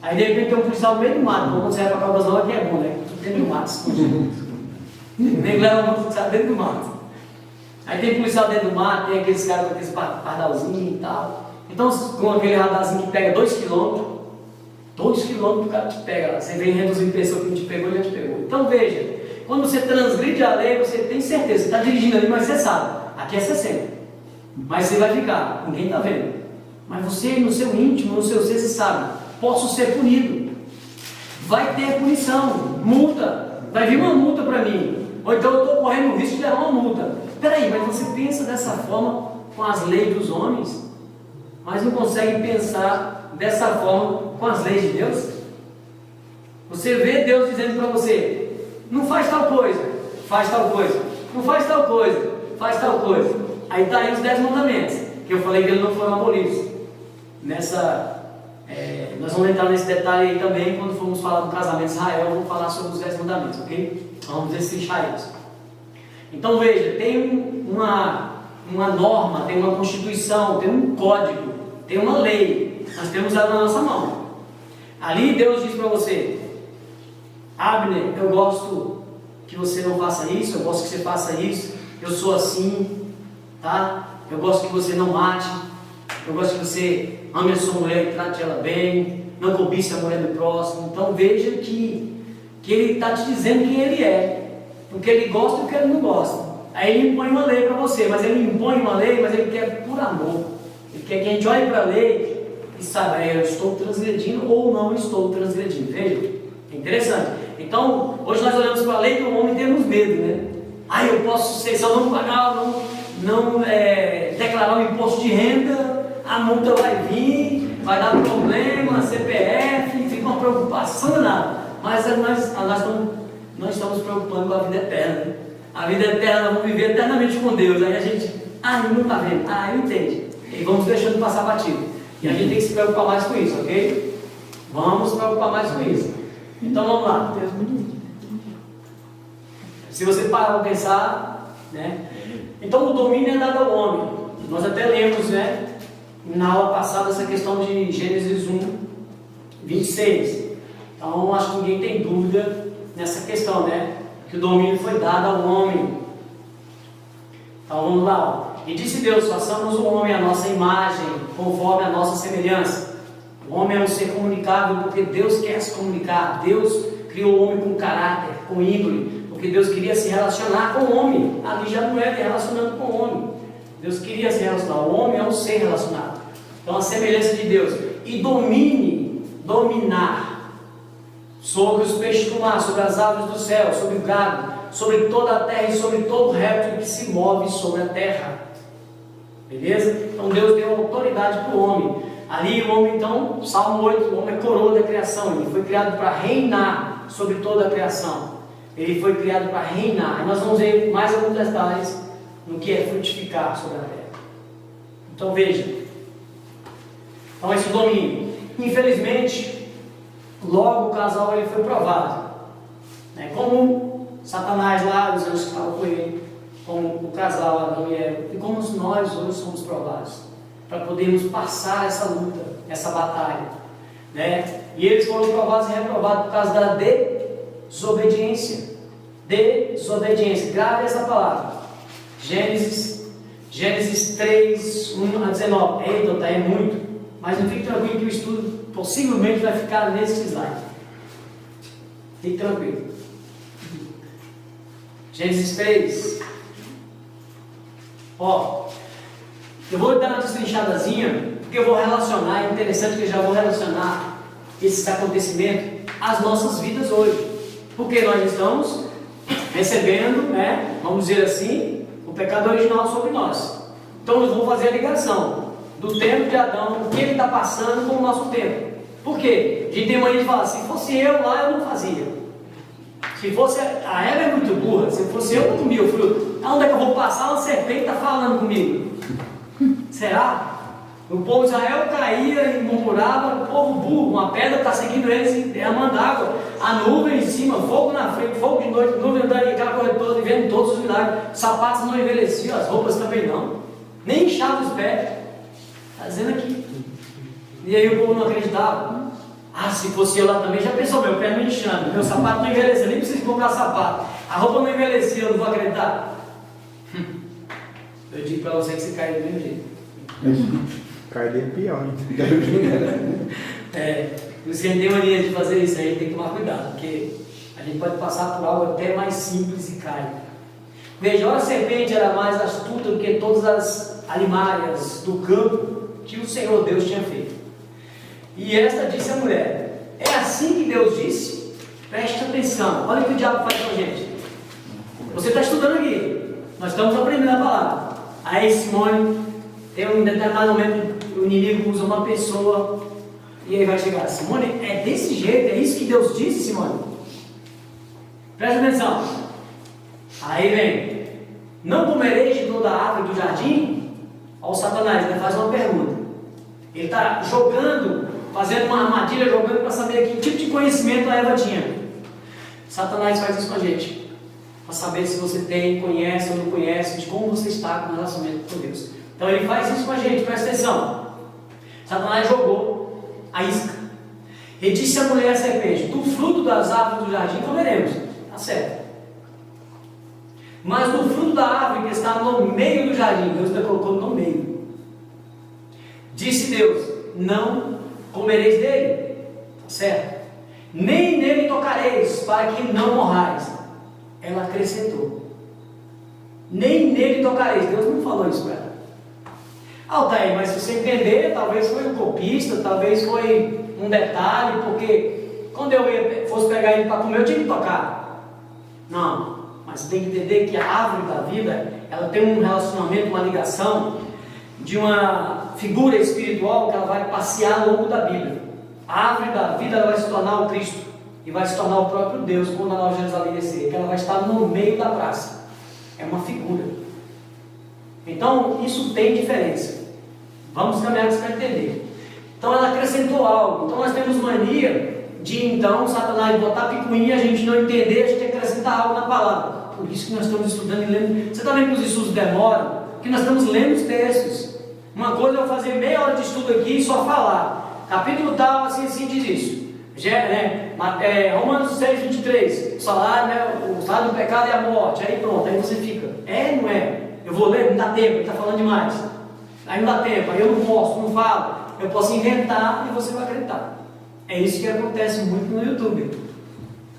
Aí de repente tem um policial no meio do mato. Quando você vai para Caldas Novas, que é bom, né? Dentro do mato, escondido. Nem leva um policial dentro do mato. Aí tem policial dentro do mato, tem aqueles caras com aqueles pardalzinhos e tal. Então, com aquele radarzinho que pega 2 km, 2 km o cara te pega lá. Você vem reduzindo pessoa que não te pegou, ele já te pegou. Então veja, quando você transgride a lei, você tem certeza, você está dirigindo ali, mas você sabe, aqui é 60. Mas você vai ficar, ninguém está vendo. Mas você, no seu íntimo, no seu ser, você sabe, posso ser punido. Vai ter punição, multa, vai vir uma multa para mim. Ou então eu estou correndo o risco de levar uma multa. Peraí, mas você pensa dessa forma com as leis dos homens, mas não consegue pensar dessa forma com as leis de Deus? Você vê Deus dizendo para você, não faz tal coisa, faz tal coisa, não faz tal coisa, faz tal coisa. Aí está aí os 10 mandamentos, que eu falei que eles não foram abolidos. Nós vamos entrar nesse detalhe aí também, quando formos falar do casamento de Israel, vamos falar sobre os 10 mandamentos, ok? Vamos destrinchar isso. Então veja, tem uma norma, tem uma constituição, tem um código, tem uma lei, nós temos ela na nossa mão. Ali Deus diz para você, Abner, eu gosto que você não faça isso, eu gosto que você faça isso, eu sou assim, tá? Eu gosto que você não mate, eu gosto que você ame a sua mulher e trate ela bem, não cobice a mulher do próximo. Então veja que ele está te dizendo quem ele é, o que ele gosta e o que ele não gosta. Aí ele impõe uma lei para você, mas ele impõe uma lei, mas ele quer por amor. Ele quer que a gente olhe para a lei e saiba, eu estou transgredindo ou não estou transgredindo. Veja, é interessante. Então, hoje nós olhamos para a lei do homem e temos medo, né? Ah, eu posso ser, se eu não pagar, não declarar o imposto de renda, a multa vai vir, vai dar problema, CPF, fica uma preocupação danada. Mas nós estamos preocupando com a vida eterna, né? A vida eterna, nós vamos viver eternamente com Deus. Aí a gente, ele não está vendo, eu entendo. E vamos deixando passar batido. E a gente tem que se preocupar mais com isso, ok? Vamos se preocupar mais com isso. Então vamos lá. Se você parar para pensar, né? Então o domínio é dado ao homem. Nós até lemos, né, na aula passada, essa questão de Gênesis 1, 26. Então acho que ninguém tem dúvida nessa questão, né? Que o domínio foi dado ao homem. Então vamos lá. E disse Deus, façamos o homem à nossa imagem, conforme a nossa semelhança. O homem é um ser comunicável porque Deus quer se comunicar. Deus criou o homem com caráter. com índole, porque Deus queria se relacionar com o homem. Ali já não é relacionando com o homem. Deus queria se relacionar. O homem é um ser relacionado. Então a semelhança de Deus. E dominar sobre os peixes do mar, sobre as aves do céu, sobre o gado, sobre toda a terra e sobre todo réptil que se move sobre a terra. Beleza? Então Deus deu autoridade para o homem. Ali o homem, então, Salmo 8, o homem é coroa da criação. Ele foi criado para reinar sobre toda a criação. Ele foi criado para reinar. E nós vamos ver mais alguns detalhes no que é frutificar sobre a terra. Então veja. Então esse domínio. Infelizmente, logo o casal ele foi provado. Como Satanás lá, os anjos que estavam com ele, como o casal Adão e Eva, e como nós hoje somos provados, para podermos passar essa luta, essa batalha. E eles foram provados e reprovados por causa da desobediência. Desobediência, grave essa palavra. Gênesis 3, 1 a 19. Eita, é muito. Mas não fique tranquilo que o estudo possivelmente vai ficar nesse slide. Fique tranquilo. Gênesis 3. Eu vou dar uma destrinchadazinha, porque eu vou relacionar, é interessante que eu já vou relacionar esses acontecimentos às nossas vidas hoje. Porque nós estamos recebendo, vamos dizer assim, o pecado original sobre nós. Então eu vou fazer a ligação do tempo de Adão, o que ele está passando com o nosso tempo. Por quê? A gente tem mania de falar, se fosse eu lá, eu não fazia. Se fosse, a Eva é muito burra, se fosse eu não comia o fruto. Onde é que eu vou passar? Uma serpente está falando comigo. Será? O povo de Israel caía e murmurava, o povo burro, uma pedra está seguindo eles e derramando água, a nuvem em cima, fogo na frente, fogo de noite, nuvem andando aquela coisa toda, e vendo todos os milagres. Os sapatos não envelheciam, as roupas também não, nem inchava os pés. Está dizendo aqui. E aí o povo não acreditava. Se fosse eu lá também, já pensou, meu pé não inchando, meu sapato não envelheceu, nem preciso comprar sapato, a roupa não envelheceu, eu não vou acreditar. Eu digo para você que você cai do mesmo jeito. Cair é pior. Você tem mania de fazer isso aí, tem que tomar cuidado, porque a gente pode passar por algo até mais simples e cai. Veja, a serpente era mais astuta do que todas as alimárias do campo que o Senhor Deus tinha feito. E esta disse à mulher: é assim que Deus disse? Preste atenção, olha o que o diabo faz com a gente. Você está estudando aqui, nós estamos aprendendo a palavra. Aí Simone, tem um determinado momento, o inimigo usa uma pessoa, e aí vai chegar: Simone, é desse jeito, é isso que Deus disse, Simone? Preste atenção. Aí vem: não comereis de toda a árvore do jardim? Olha o Satanás, ele faz uma pergunta. Ele está jogando, fazendo uma armadilha, jogando para saber que tipo de conhecimento a Eva tinha. Satanás faz isso com a gente, para saber se você tem, conhece ou não conhece, de como você está com o relacionamento com Deus. Então ele faz isso com a gente, presta atenção. Satanás jogou a isca. E disse a mulher à serpente: do fruto das árvores do jardim comeremos. Está certo. Mas do fruto da árvore que está no meio do jardim, Deus te colocou no meio. Disse Deus: não comereis dele. Está certo. Nem nele tocareis, para que não morrais. Ela acrescentou: nem nele tocareis. Deus não falou isso para ela. Altair, mas se você entender, talvez foi um copista, talvez foi um detalhe, porque quando eu fosse pegar ele para comer, eu tinha que tocar. Não, mas você tem que entender que a árvore da vida, ela tem um relacionamento, uma ligação de uma figura espiritual que ela vai passear ao longo da Bíblia. A árvore da vida, ela vai se tornar o Cristo e vai se tornar o próprio Deus quando a Nova Jerusalém descer, que ela vai estar no meio da praça. É uma figura. Então, isso tem diferença. Vamos caminhar para entender. Então, ela acrescentou algo. Então, nós temos mania de, então, Satanás botar picuinha e a gente não entender, a gente acrescentar algo na palavra. Por isso que nós estamos estudando e lendo. Você está vendo que os estudos demoram? Porque nós estamos lendo os textos. Uma coisa é eu fazer meia hora de estudo aqui e só falar. Capítulo tal, assim diz isso. Romanos 6, 23. O salário do pecado é a morte. Aí pronto, aí você fica. Não é? Eu vou ler, não dá tempo, ele está falando demais. Aí não dá tempo, aí eu não posso, não falo. Eu posso inventar e você vai acreditar. É isso que acontece muito no YouTube.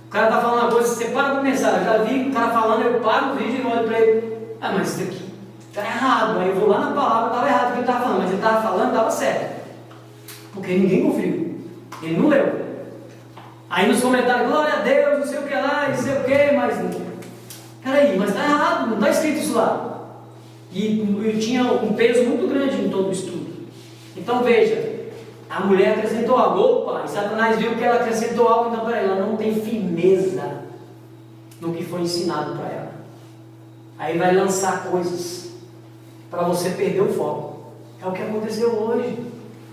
O cara está falando uma coisa, você para para pensar. Eu já vi o cara falando, eu paro o vídeo e olho para ele. Ah, mas isso aqui está errado. Aí eu vou lá na palavra, estava errado o que ele estava falando, mas ele estava falando, estava certo. Porque ninguém conferiu. Ele não leu. Aí nos comentários, glória a Deus, não sei o que lá, não sei o que, mas. Peraí, mas está errado, não está escrito isso lá. E tinha um peso muito grande em todo o estudo. Então veja, a mulher acrescentou algo, opa, e Satanás viu que ela acrescentou algo, então peraí, ela não tem firmeza no que foi ensinado para ela. Aí vai lançar coisas para você perder o foco. É o que aconteceu hoje.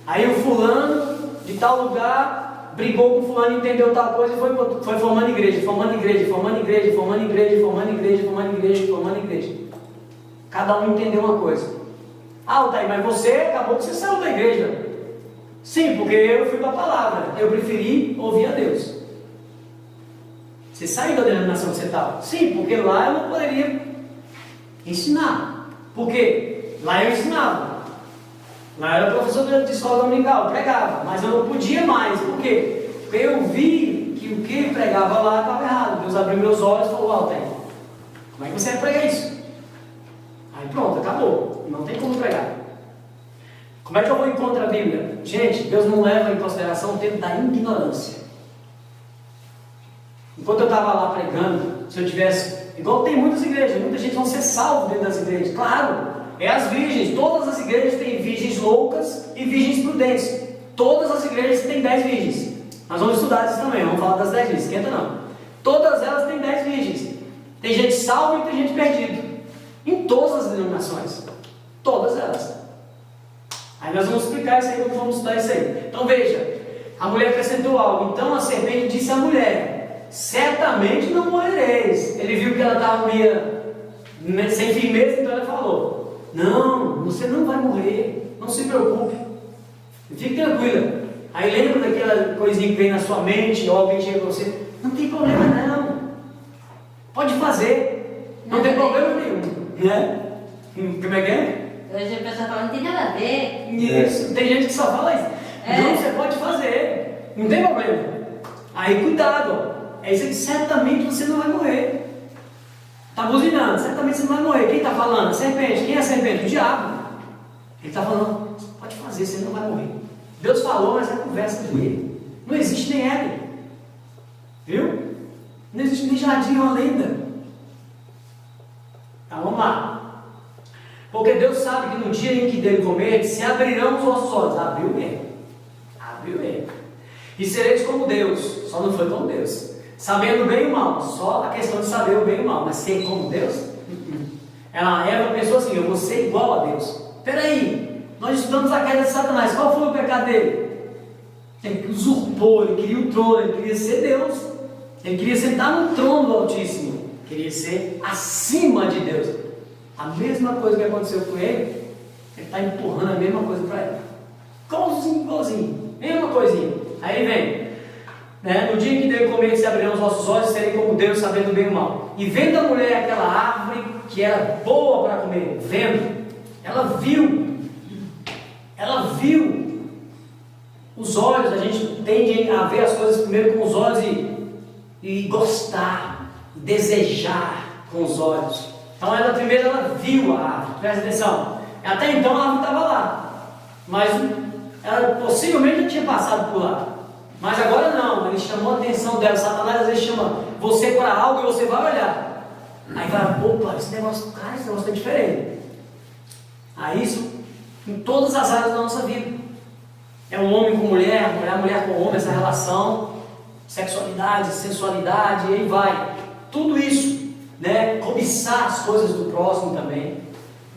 Aí o fulano de tal lugar brigou com o fulano, entendeu tal coisa e foi formando igreja, formando igreja, formando igreja, formando igreja, formando igreja, formando igreja, formando igreja. Cada um entendeu uma coisa. Ah, Altair, mas você acabou que você saiu da igreja. Sim, porque eu fui para a palavra. Eu preferi ouvir a Deus. Você saiu da denominação que você estava? Sim, porque lá eu não poderia ensinar. Por quê? Lá eu ensinava. Lá eu era professor de escola dominical, pregava. Mas eu não podia mais. Por quê? Porque eu vi que o que pregava lá estava errado. Deus abriu meus olhos e falou, Altair, como é que você vai pregar isso? Aí pronto, acabou. Não tem como pregar. Como é que eu vou ir contra a Bíblia? Gente, Deus não leva em consideração o tempo da ignorância. Enquanto eu estava lá pregando, se eu tivesse... Igual tem muitas igrejas, muita gente vão ser salvos dentro das igrejas. Claro, é as virgens. Todas as igrejas têm virgens loucas e virgens prudentes. Todas as igrejas têm 10 virgens. Nós vamos estudar isso também, vamos falar das 10 virgens, esquenta não. Todas elas têm 10 virgens. Tem gente salva e tem gente perdida. Em todas as denominações. Todas elas. Aí nós vamos explicar isso aí, vamos estudar isso aí. Então veja, a mulher acrescentou algo. Então a serpente disse à mulher, certamente não morrereis. Ele viu que ela estava meio sem firmeza, então ele falou, não, você não vai morrer, não se preocupe, fique tranquila. Aí lembra daquela coisinha que vem na sua mente, ou alguém chega para você, não tem problema não, pode fazer, não tem problema nenhum, né? Como é que é? Hoje a pessoa fala, não tem nada a ver. Isso, tem gente que só fala isso. Não, você pode fazer, não tem problema. Aí cuidado, é isso aqui, certamente você não vai morrer. Está buzinando, certamente você não vai morrer. Quem está falando? A serpente. Quem é a serpente? O diabo. Ele está falando, você pode fazer, você não vai morrer. Deus falou, mas é conversa dele. Não existe nem Éden. Viu? Não existe nem jardim, é uma lenda. Então vamos lá. Porque Deus sabe que no dia em que dele comer, se abrirão os vossos olhos. Abriu mesmo. Abriu mesmo. E sereis como Deus. Só não foi como Deus. Sabendo o bem e o mal. Só a questão de saber o bem e o mal. Mas ser como Deus? Eva pensou assim, eu vou ser igual a Deus. Peraí, nós estudamos a queda de Satanás. Qual foi o pecado dele? Ele usurpou, ele queria o trono, ele queria ser Deus. Ele queria sentar no trono do Altíssimo. Queria ser acima de Deus. A mesma coisa que aconteceu com ele está empurrando a mesma coisa para ele. Igualzinho, mesma coisinha. Aí ele vem, né? No dia em que dele comer, se abrirão os vossos olhos, serei como Deus, sabendo o bem e o mal. E vendo a mulher aquela árvore que era boa para comer, vendo, ela viu os olhos. A gente tende a ver as coisas primeiro com os olhos e gostar, desejar com os olhos. Então ela primeiro viu a árvore, presta atenção. Até então a árvore estava lá, mas ela possivelmente já tinha passado por lá. Mas agora não, ele chamou a atenção dela. Satanás às vezes chama você para algo e você vai olhar. Aí vai, opa, esse negócio está diferente. Aí isso em todas as áreas da nossa vida. É um homem com mulher, a mulher com homem, essa relação, sexualidade, sensualidade, e aí vai. Tudo isso. Né, cobiçar as coisas do próximo também,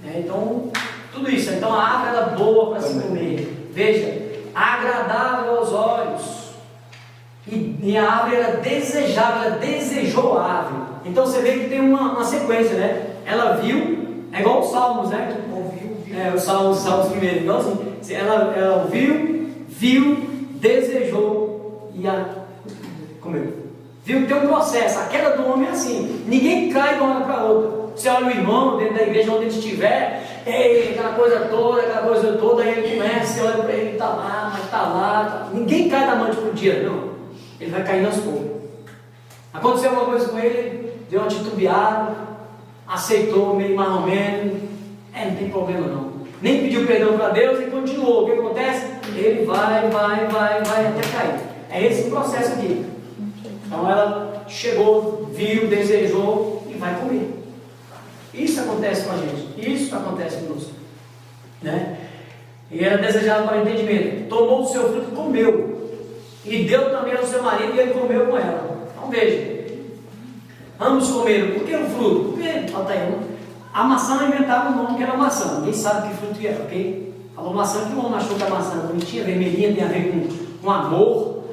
né? Então, tudo isso. Então a árvore era boa para se comer, veja, agradável aos olhos, e a árvore era desejável, ela desejou a árvore. Então você vê que tem uma sequência, né? Ela viu, é igual os salmos, né? Os salmos primeiro, então assim, ela viu, desejou e comeu. Viu que tem um processo, a queda do homem é assim, ninguém cai de uma hora para outra. Você olha o irmão dentro da igreja, onde ele estiver, aquela coisa toda, aí ele começa, você olha para ele, está lá, mas está lá, tá. Ninguém cai da noite para o dia, não. Ele vai caindo aos poucos. Aconteceu alguma coisa com ele, deu uma titubeada, aceitou meio mais ou menos, não tem problema não. Nem pediu perdão para Deus e continuou. O que acontece? Ele vai até cair. É esse o processo aqui. Então ela chegou, viu, desejou e vai comer. Isso acontece com a gente. Isso acontece conosco. Né? E era desejado para o entendimento. Tomou o seu fruto e comeu. E deu também ao seu marido e ele comeu com ela. Então veja. Ambos comeram. Por que o fruto? Porque a maçã inventava o nome que era maçã. Ninguém sabe que fruto era, ok? Falou maçã, que o homem achou que a maçã bonitinha, vermelhinha, tem a ver com amor.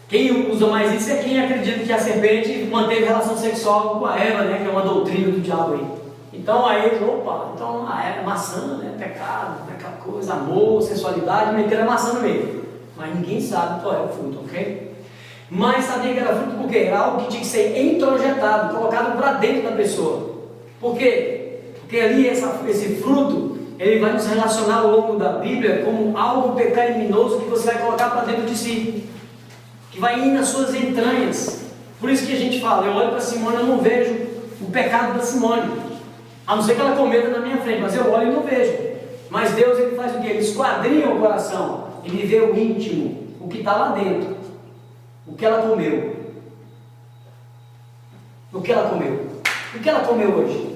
Quem usa mais isso é quem acredita que a serpente manteve relação sexual com a Eva, né? Que é uma doutrina do diabo aí. Então aí, então a maçã, né? Pecado, aquela coisa, amor, sensualidade, meteram a maçã no meio. Mas ninguém sabe qual é o fruto, ok? Mas sabia que era fruto porque era algo que tinha que ser introjetado, colocado para dentro da pessoa. Por quê? Porque ali esse fruto, ele vai nos relacionar ao longo da Bíblia como algo pecaminoso que você vai colocar para dentro de si, que vai ir nas suas entranhas. Por isso que a gente fala, eu olho para Simone, eu não vejo o pecado da Simone, a não ser que ela cometa na minha frente, mas eu olho e não vejo. Mas Deus, ele faz o quê? Ele esquadrinha o coração, ele vê o íntimo, o que está lá dentro, o que ela comeu. O que ela comeu? O que ela comeu hoje?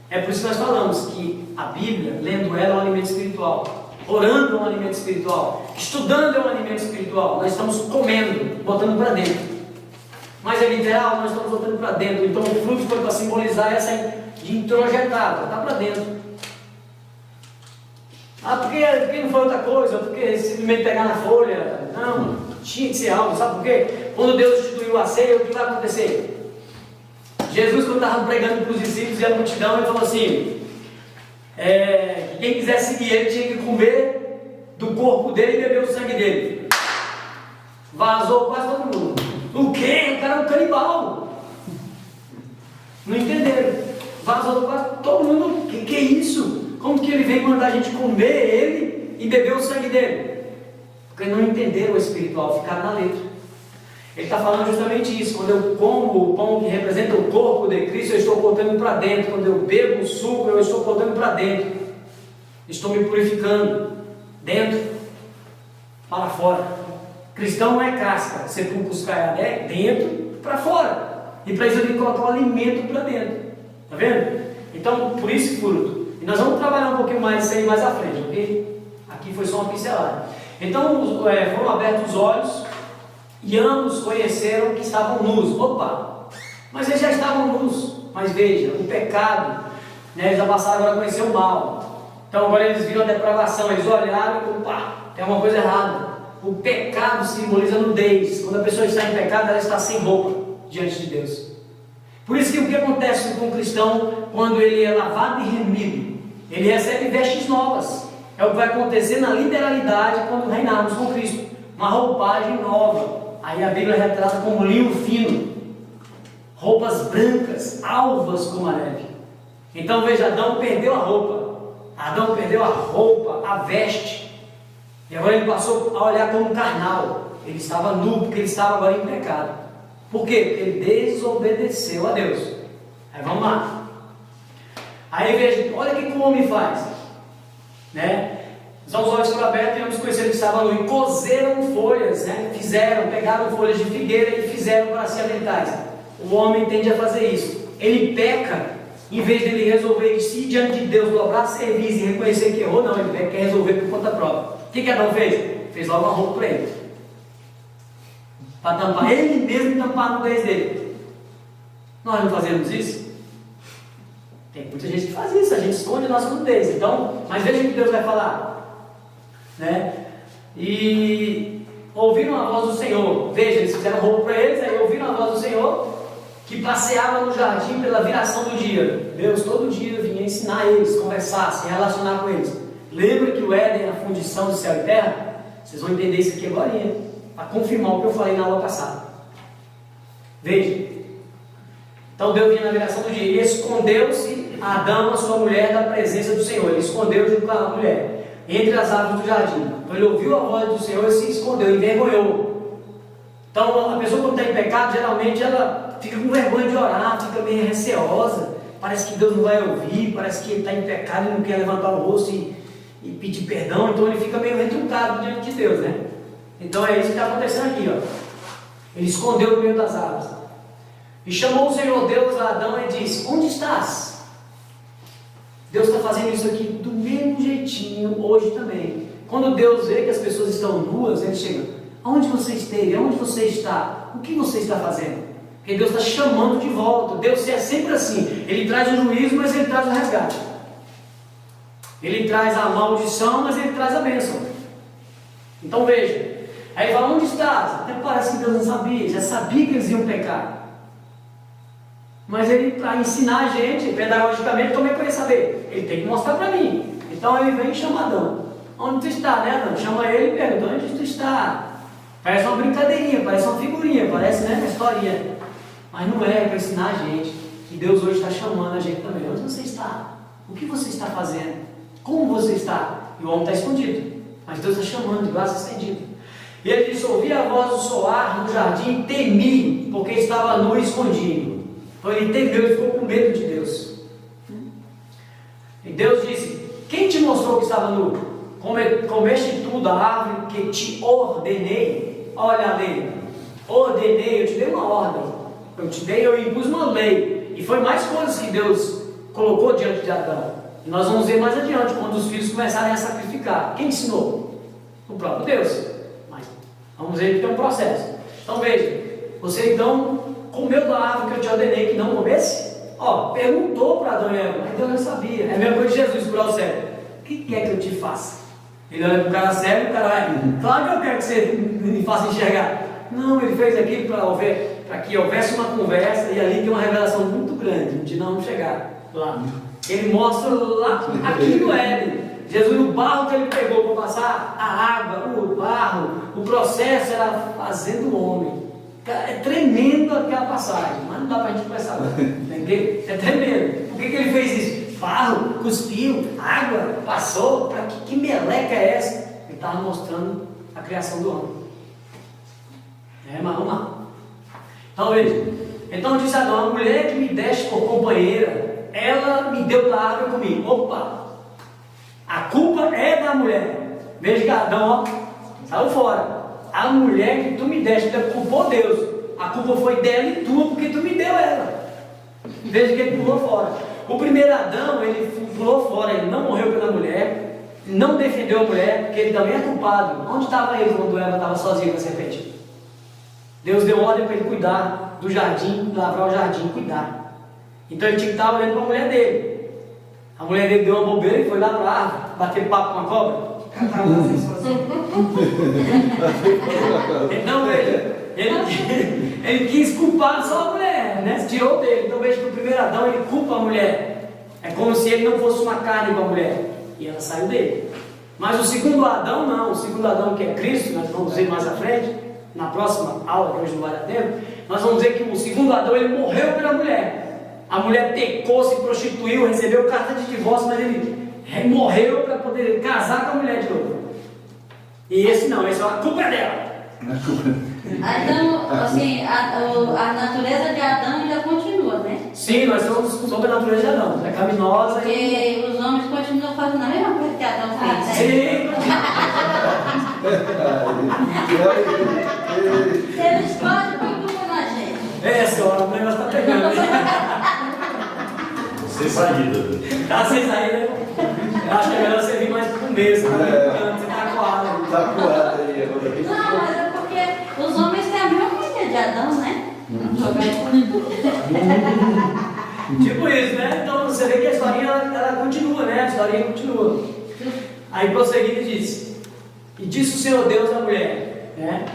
É por isso que nós falamos que a Bíblia, lendo ela, é um alimento espiritual, orando é um alimento espiritual, estudando é um alimento espiritual. Nós estamos comendo, botando para dentro. Mas é literal, nós estamos botando para dentro. Então o fruto foi para simbolizar essa de introjetada, está para dentro. Porque não foi outra coisa, porque simplesmente pegar na folha. Não, tinha que ser algo, sabe por quê? Quando Deus instituiu a ceia, o que vai acontecer? Jesus, quando estava pregando para os discípulos e a multidão, ele falou assim, que quem quiser seguir ele tinha que comer do corpo dele e beber o sangue dele. Vazou quase todo mundo. O quê? O cara é um canibal. Não entenderam. Vazou quase todo mundo. Que é isso? Como que ele vem mandar a gente comer ele e beber o sangue dele? Porque não entenderam o espiritual, ficaram na letra. Ele está falando justamente isso. Quando eu como o pão que representa o corpo de Cristo, eu estou botando para dentro. Quando eu bebo o suco, eu estou botando para dentro. Estou me purificando. Dentro para fora. Cristão não é casca, sepulcro é dentro para fora. E para isso eu tenho que colocar o alimento para dentro. Está vendo? Então, por isso fruto. E nós vamos trabalhar um pouquinho mais isso aí mais à frente, ok? Aqui foi só uma pincelada. Então, foram abertos os olhos. E ambos conheceram que estavam nus. Opa! Mas eles já estavam nus. Mas veja, o pecado, né, eles já passaram agora a conhecer o mal. Então agora eles viram a depravação. Eles olharam e opa, tem uma coisa errada. O pecado simboliza nudez. Quando a pessoa está em pecado, ela está sem roupa diante de Deus. Por isso que o que acontece com o cristão quando ele é lavado e remido? Ele recebe vestes novas. É o que vai acontecer na literalidade quando reinarmos com Cristo. Uma roupagem nova. Aí a Bíblia retrata como linho fino, roupas brancas, alvas como a neve. Então veja, Adão perdeu a roupa, a veste, e agora ele passou a olhar como carnal. Ele estava nu, porque ele estava agora em pecado. Por quê? Porque ele desobedeceu a Deus. Aí vamos lá. Aí veja, olha o que o homem faz, né? Os olhos foram abertos e ambos conheceram que estavam nu e cozeram folhas, né? Pegaram folhas de figueira e fizeram para si aventais. O homem tende a fazer isso. Ele peca, em vez de ele resolver se diante de Deus, dobrar serviço e reconhecer que errou, não, ele quer resolver por conta própria. O que Adão fez? Fez logo uma roupa para ele. Para tampar, ele mesmo tampar a nudez dele. Nós não fazemos isso? Tem muita gente que faz isso, a gente esconde a nossa nudez. Então, mas veja o que Deus vai falar. Né? E ouviram a voz do Senhor. Veja, eles fizeram roupa para eles, aí ouviram a voz do Senhor que passeava no jardim pela viração do dia. Deus todo dia vinha ensinar eles, conversar, se relacionar com eles. Lembra que o Éden é a fundição de céu e terra? Vocês vão entender isso aqui agora, para confirmar o que eu falei na aula passada. Veja. Então Deus vinha na viração do dia e escondeu-se Adão, a sua mulher, da presença do Senhor. Ele escondeu junto com a mulher entre as árvores do jardim. Então ele ouviu a voz do Senhor e se escondeu, envergonhou. Então a pessoa quando está em pecado, geralmente ela fica com vergonha de orar, fica meio receosa, parece que Deus não vai ouvir, parece que ele está em pecado e não quer levantar o rosto e pedir perdão, então ele fica meio retrucado diante de Deus, né? Então é isso que está acontecendo aqui, ó. Ele escondeu no meio das árvores. E chamou o Senhor Deus a Adão e disse: onde estás? Deus está fazendo isso aqui do mesmo jeitinho hoje também. Quando Deus vê que as pessoas estão nuas, ele chega: aonde você esteve? Aonde você está? O que você está fazendo? Porque Deus está chamando de volta. Deus é sempre assim. Ele traz o juízo, mas ele traz o resgate. Ele traz a maldição, mas ele traz a bênção. Então veja. Aí ele fala: onde estás? Até parece que Deus não sabia. Já sabia que eles iam pecar. Mas ele, para ensinar a gente, pedagogicamente, como é que eu ia saber? Ele tem que mostrar para mim. Então ele vem e chama Adão. Onde tu está, né, Adão? Chama ele e pergunta: onde tu está? Parece uma brincadeirinha, parece uma figurinha, parece, né, uma historinha. Mas não é para ensinar a gente que Deus hoje está chamando a gente também. Onde você está? O que você está fazendo? Como você está? E o homem está escondido, mas Deus está chamando de braço estendido. E ele disse: ouvi a voz do soar no jardim e temi, porque estava nu e escondido. Então ele temeu e ficou com medo de Deus. E Deus disse: quem te mostrou que estava nu? Comeste tu da árvore que te ordenei? Olha a lei. Ordenei, eu te dei uma ordem. Eu impus uma lei. E foi mais coisas que Deus colocou diante de Adão. E nós vamos ver mais adiante, quando os filhos começarem a sacrificar. Quem ensinou? O próprio Deus. Mas vamos ver que tem um processo. Então veja, você então comeu da árvore que eu te ordenei que não comesse? Ó, perguntou para Adão e Eva, mas Deus não sabia. É a mesma coisa de Jesus curar o cego. O que quer que eu te faça? Ele olha para o cara cego e o cara vai: claro que eu quero que você me faça enxergar. Não, ele fez aquilo para que houvesse uma conversa, e ali tem uma revelação muito grande de não chegar lá. Ele mostra lá, aqui no Éden, Jesus, no barro que ele pegou para passar a água, o barro, o processo era fazendo o homem. É tremendo aquela passagem, mas não dá para a gente começar agora, entendeu? É tremendo. Por que ele fez isso? Barro, cuspiu, água, passou. Para que meleca é essa? Ele estava mostrando a criação do homem. Mas vamos lá. Então veja. Então disse Adão: a mulher que me deste por companheira, ela me deu da árvore comigo. Opa! A culpa é da mulher. Veja que Adão, ó, saiu fora. A mulher que tu me deste, tu culpou Deus. A culpa foi dela e tua, porque tu me deu ela. Veja que ele pulou fora. O primeiro Adão, ele pulou fora, ele não morreu pela mulher, não defendeu a mulher, porque ele também é culpado. Onde estava ele quando Eva estava sozinha com a serpente? Deus deu ordem para ele cuidar do jardim, lavrar o jardim, cuidar. Então ele tinha que estar olhando para a mulher dele. A mulher dele deu uma bobeira e foi lá para a árvore, bater papo com a cobra. Então veja, ele quis culpar só a mulher, né? Tirou dele. Então veja que o primeiro Adão, ele culpa a mulher. É como se ele não fosse uma carne para a mulher, e ela saiu dele. Mas o segundo Adão não. O segundo Adão, que é Cristo, nós vamos ver mais à frente, na próxima aula, que hoje não vai dar tempo. Nós vamos ver que o segundo Adão, ele morreu pela mulher. A mulher pecou, se prostituiu, recebeu carta de divórcio, mas ele morreu para poder casar com a mulher de novo. E esse não, esse é a culpa dela. Então, assim, a natureza de Adão ainda continua, né? Sim, nós somos sobre a natureza de Adão, é caminosa. Porque os homens continuam fazendo a mesma coisa que Adão fez, né? Sim. Eles podem por culpa da gente. É, senhora, o negócio está pegando. Sem saída. Tá sem saída. Eu acho que é melhor você vir mais pro começo, tá brincando, você tá coado. Tá coado aí agora. Não, mas é porque os homens têm a mesma coisa de Adão, né? Tipo isso, né? Então você vê que a historinha ela continua, né? A historinha continua. Aí prosseguindo e disse: e disse o Senhor Deus à mulher, né?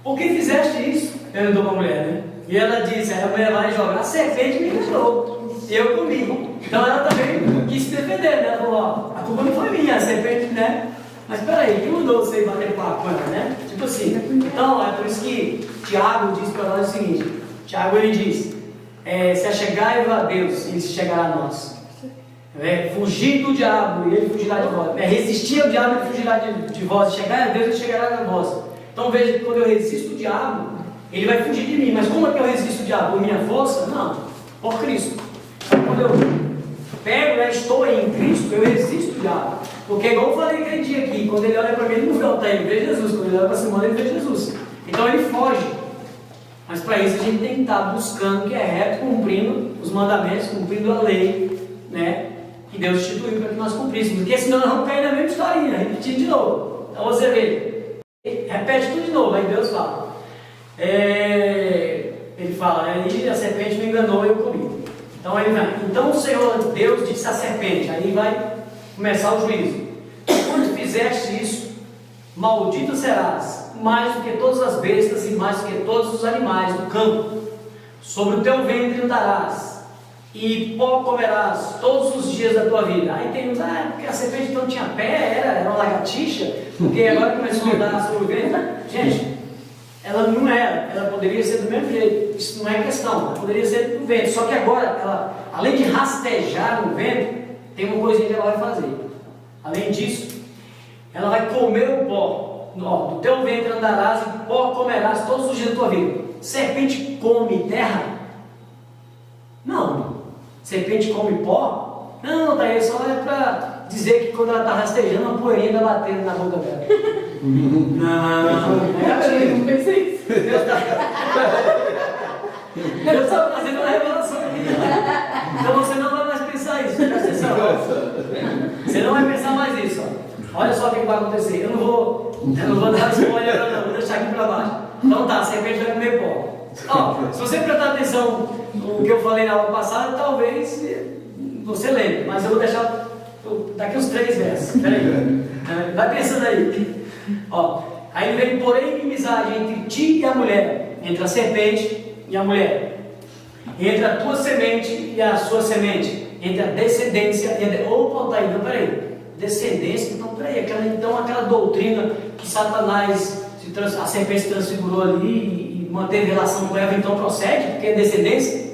Por que fizeste isso? Perguntou para a mulher, né? E ela disse: aí a mulher vai jogar, a serpente me enganou, e eu comi. Então ela também quis se defender, né? Ela falou: ó, a culpa não foi minha, a serpente, né? Mas peraí, quem mandou você bater papo com ela, né? Tipo assim. Então é por isso que Tiago diz para nós o seguinte: Tiago ele diz: se achegai a Deus, ele se chegará a nós. Fugir do diabo e ele fugirá de vós. Resistir ao diabo e ele fugirá de vós. Chegar a Deus e ele chegará a vós. Então veja que quando eu resisto o diabo, ele vai fugir de mim. Mas como é que eu resisto o diabo? Por minha força? Não, por Cristo. Quando eu pego, estou em Cristo, eu resisto o diabo. Porque igual eu falei aquele dia aqui, quando ele olha para mim, ele não vê o tempo, ele vê Jesus. Quando ele olha para Simone, ele vê Jesus. Então ele foge. Mas para isso a gente tem que estar buscando o que é reto, cumprindo os mandamentos, cumprindo a lei, né, que Deus instituiu para que nós cumpríssemos. Porque senão nós vamos cair na mesma historinha, repetindo de novo. Então você vê, repete tudo de novo, aí Deus fala. Ele fala, né, e a serpente me enganou e eu comi. Então ele vai, então o Senhor Deus disse à serpente, aí vai começar o juízo. Quando fizeste isso, maldito serás, mais do que todas as bestas e mais do que todos os animais do campo. Sobre o teu ventre andarás, e pó comerás todos os dias da tua vida. Aí tem uns, porque a serpente não tinha pé, era uma lagartixa, porque agora começou a andar sobre o ventre. Gente, ela não era, ela poderia ser do mesmo jeito, isso não é questão, ela poderia ser do ventre, só que agora, ela, além de rastejar no ventre, tem uma coisinha que ela vai fazer. Além disso, ela vai comer o pó. Do teu ventre andarás e pó comerás todos os dias da tua vida. Serpente come terra? Não. Serpente come pó? Não, daí só é para dizer que quando ela está rastejando, a poeirinha está batendo na boca dela. Não pensei isso. Deus está fazendo uma revelação aqui. Então você não vai mais pensar isso. Presta atenção. Você não vai pensar mais isso. Olha só o que vai acontecer. Eu não vou dar spoiler, não. Vou deixar aqui para baixo. Então tá, a serpente vai comer pó. Se você prestar atenção no que eu falei na aula passada, talvez você lembre. Mas eu vou deixar daqui uns 3 versos. Peraí. Vai pensando aí. Aí ele vem, porém, inimizade entre ti e a mulher, entre a serpente e a mulher, entre a tua semente e a sua semente, entre a descendência e a... Opa, tá aí, não, peraí. Descendência, então peraí, aquela doutrina que Satanás, a serpente se transfigurou ali e manteve relação com Eva, então procede, porque é descendência?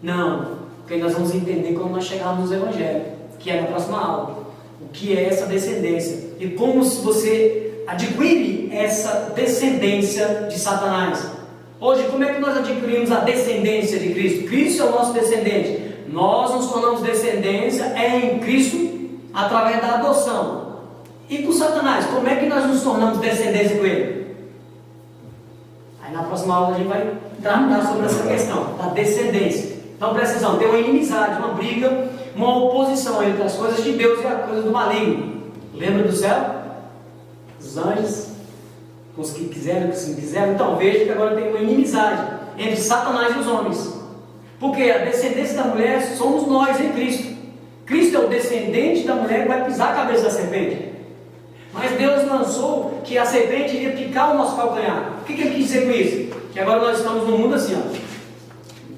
Não, porque nós vamos entender quando nós chegarmos no Evangelho, que é na próxima aula, o que é essa descendência e como você adquire essa descendência de Satanás. Hoje, como é que nós adquirimos a descendência de Cristo? Cristo é o nosso descendente. Nós nos tornamos descendência em Cristo através da adoção. E com Satanás, como é que nós nos tornamos descendência com ele? Aí na próxima aula a gente vai tratar sobre essa questão da descendência. Então presta atenção, tem uma inimizade, uma briga, uma oposição entre as coisas de Deus e as coisas do maligno. Lembra do céu? Os anjos, com os que quiseram, com os que não quiseram. Então veja que agora tem uma inimizade entre Satanás e os homens. Porque a descendência da mulher somos nós em Cristo. Cristo é o descendente da mulher que vai pisar a cabeça da serpente. Mas Deus lançou que a serpente iria picar o nosso calcanhar. O que ele quis dizer com isso? Que agora nós estamos num mundo assim,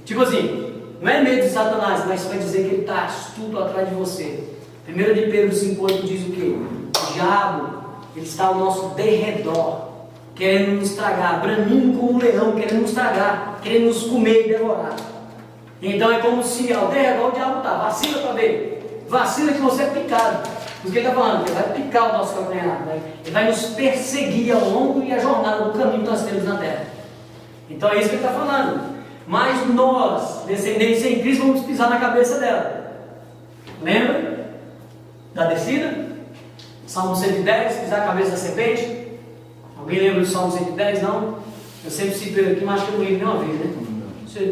tipo assim, não é medo de Satanás, mas vai dizer que ele está astuto atrás de você. 1 de Pedro 5,8 diz o quê? O diabo, ele está ao nosso derredor, querendo nos estragar, bramindo como um leão, querendo nos estragar, querendo nos comer e devorar. Então é como se ao derredor o diabo está, vacila para ver, vacila que você é picado. O que ele está falando? Ele vai picar o nosso calcanhar, né? Ele vai nos perseguir ao longo e a jornada do caminho que nós temos na terra. Então é isso que ele está falando. Mas nós, descendentes em Cristo, vamos pisar na cabeça dela. Lembra da descida? Salmo 110, pisar a cabeça da serpente. Alguém lembra do Salmo 110? Não? Eu sempre cito ele aqui, mas acho que eu não li nenhuma vez, né?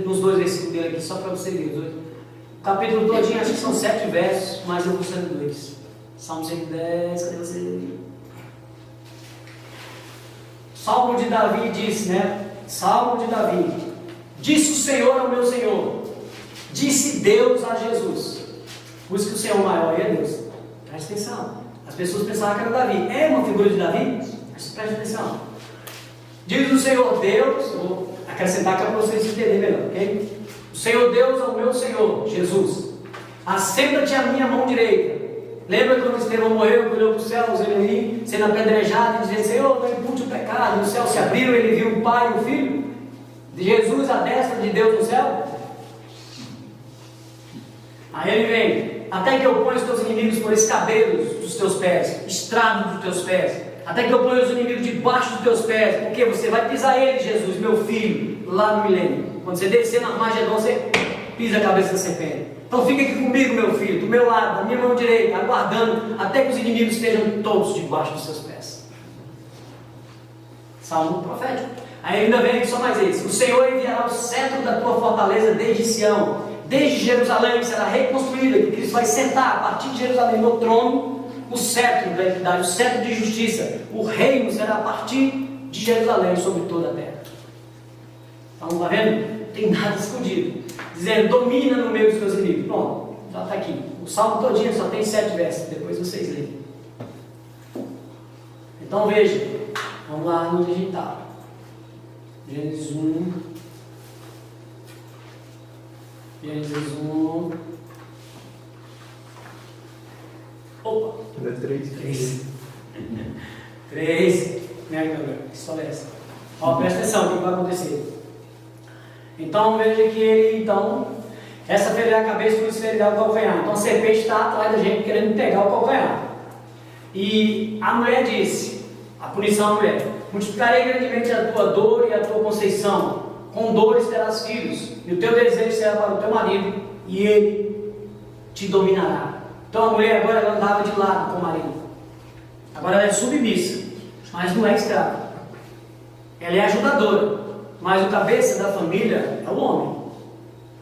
Nos 2 versículos dele aqui, só para você ver. O capítulo todinho, acho que são 7 versos, mas eu vou ser 2. Salmo 110, cadê você? Salmo de Davi disse, né? Salmo de Davi. Disse o Senhor ao meu Senhor. Disse Deus a Jesus. Por isso que o Senhor maior é Deus. Preste atenção. As pessoas pensavam que era Davi. É uma figura de Davi? Mas preste atenção. Diz o Senhor Deus, vou acrescentar aqui para vocês entenderem melhor, ok? O Senhor Deus ao meu Senhor, Jesus. Assenta-te à minha mão direita. Lembra quando Estevão morreu, olhou para os céus, ele ali, sendo apedrejado, e dizendo: Senhor, não impute o pecado. E os céus se abriram, ele viu o Pai e o Filho de Jesus à destra de Deus no céu. Aí ele vem: até que eu ponha os teus inimigos por escabelos dos teus pés, estrado dos teus pés. até que eu ponha os inimigos debaixo dos teus pés, porque você vai pisar ele, Jesus, meu filho, lá no milênio. Quando você descer no Armagedon, você pisa a cabeça da serpente. Então fica aqui comigo, meu filho, do meu lado, da minha mão direita, aguardando até que os inimigos estejam todos debaixo dos seus pés. Salmo profético. Aí ainda vem aqui só mais esse: o Senhor enviará o cetro da tua fortaleza desde Sião, desde Jerusalém, que será reconstruída, que Cristo vai sentar a partir de Jerusalém no trono, o cetro da equidade, o cetro de justiça. O reino será a partir de Jerusalém sobre toda a terra. Então, está vendo? Não tem nada escondido. Dizendo, domina no meio dos teus inimigos. Pronto, já está aqui. O salmo todinho só tem 7 versos, depois vocês leem. Então veja, vamos lá no digital. Gênesis 1. Gênesis 1. Opa! 3. 3. Minha história é essa. Ó, presta atenção, o que vai acontecer? Então veja que ele, essa ferirá a cabeça, por isso ferirá o calcanhar. Então a serpente está atrás da gente querendo pegar o calcanhar. E a mulher disse, a punição à mulher: multiplicarei grandemente a tua dor e a tua conceição, com dores terás filhos, e o teu desejo será para o teu marido, e ele te dominará. Então a mulher agora ela andava de lado com o marido. Agora ela é submissa, mas não é escrava. Ela é ajudadora, mas o cabeça da família é o homem.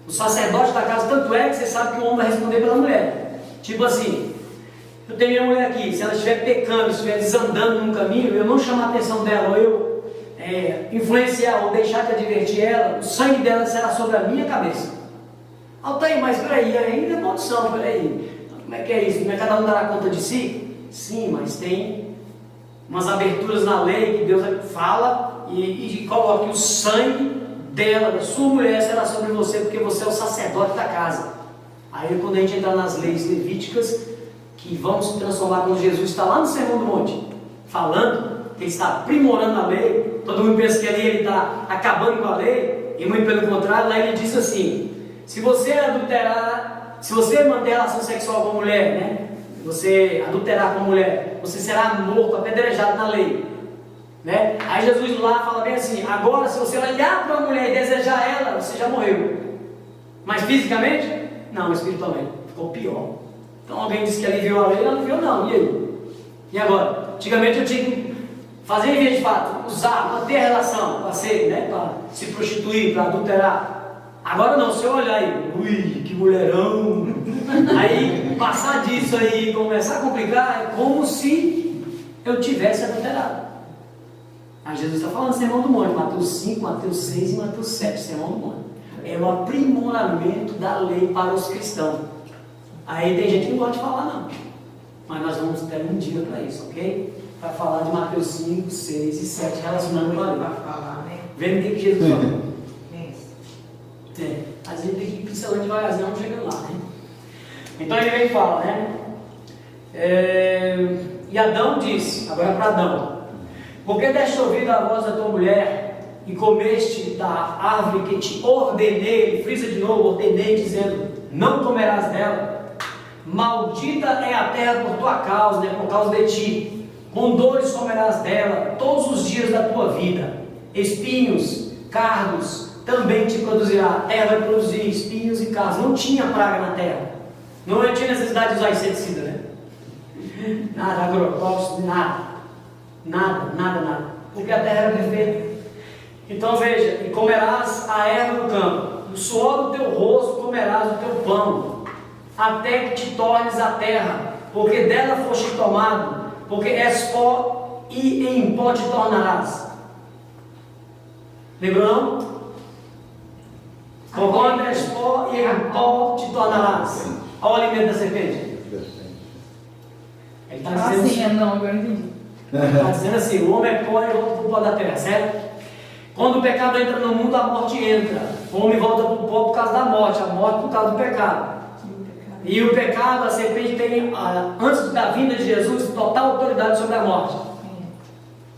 O sacerdote da casa, tanto é que você sabe que o homem vai responder pela mulher. Tipo assim, eu tenho minha mulher aqui, se ela estiver pecando, estiver desandando num caminho, eu não chamar a atenção dela, ou eu influenciar, ou deixar de advertir ela, o sangue dela será sobre a minha cabeça. Altair, mas peraí, ainda é maldição, peraí. Como é que é isso? Não é cada um dará conta de si? Sim, mas tem umas aberturas na lei que Deus fala e coloca que o sangue dela, da sua mulher, será sobre você, porque você é o sacerdote da casa. Aí quando a gente entrar nas leis levíticas, que vão se transformar quando Jesus está lá no Sermão do Monte, falando que ele está aprimorando a lei, todo mundo pensa que ali ele está acabando com a lei, e muito pelo contrário, lá ele diz assim: se você adulterar, se você manter relação sexual com a mulher, né? Você adulterar com a mulher, você será morto, apedrejado na lei, né? Aí Jesus lá fala bem assim: agora se você olhar para a mulher e desejar ela, você já morreu. Mas fisicamente? Não, espiritualmente. Ficou pior. Então alguém disse que aliviou a lei, ela não aliviou não, e aí? E agora? Antigamente eu tinha que fazer em vez de fato, usar, manter a relação, para ser, né? Para se prostituir, para adulterar. Agora não, se eu olhar aí, ui, que mulherão, aí passar disso aí e começar a complicar, é como se eu tivesse adulterado. Aí Jesus está falando Sermão do Monte, Mateus 5, Mateus 6 e Mateus 7, Sermão do Monte. É o aprimoramento da lei para os cristãos. Aí tem gente que não gosta de falar não, mas nós vamos ter um dia para isso, ok? Para falar de Mateus 5, 6 e 7 relacionando com a lei. Vendo o que Jesus falou. A gente tem que ir pincelando devagarzinho, não chegando lá, né? Então ele vem e fala, né? E Adão disse, agora para Adão: porque deste ouvido a voz da tua mulher e comeste da árvore que te ordenei, ele frisa de novo, ordenei, dizendo: não comerás dela. Maldita é a terra por tua causa, né? Por causa de ti. Com dores comerás dela todos os dias da tua vida. Espinhos, cardos também te produzirá. A terra vai produzir espinhos e cardos. Não tinha praga na terra. Não tinha necessidade de usar inseticida, né? Nada, agrotóxico, nada. Porque a terra era perfeita. Então veja: e comerás a erva do campo, o suor do teu rosto comerás o teu pão, até que te tornes a terra, porque dela foste tomado, porque és pó e em pó te tornarás. Lembrou não? Quando és pó e em pó te tornarás. Olha o alimento da serpente. Ele está dizendo assim, não, agora entendi. Está dizendo assim: o homem é pó e volta para o pó da terra, certo? Quando o pecado entra no mundo, a morte entra. O homem volta para o pó por causa da morte, a morte por causa do pecado. E o pecado, a serpente tem, antes da vinda de Jesus, total autoridade sobre a morte.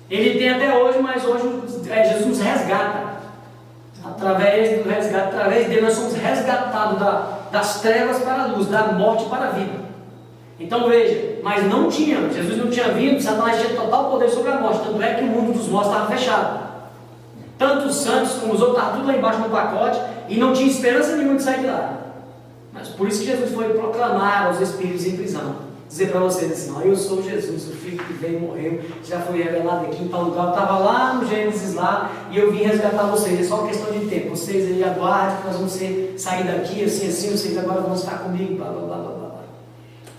Ele tem até hoje, mas hoje Jesus resgata. Através do resgate, através dele nós somos resgatados das trevas para a luz, da morte para a vida. Então veja, mas não tinha, Jesus não tinha vindo, Satanás tinha total poder sobre a morte, tanto é que o mundo dos mortos estava fechado. Tanto os santos como os outros estavam tudo lá embaixo no pacote e não tinha esperança nenhuma de sair de lá. Mas por isso que Jesus foi proclamar aos espíritos em prisão, dizer para vocês assim: ó, eu sou Jesus, o Filho que veio e morreu, já foi revelado aqui em tal lugar, eu estava lá no Gênesis lá e eu vim resgatar vocês, é só uma questão de tempo, vocês aí aguardem que nós vamos sair daqui, assim, vocês agora vão estar comigo, blá blá blá blá blá.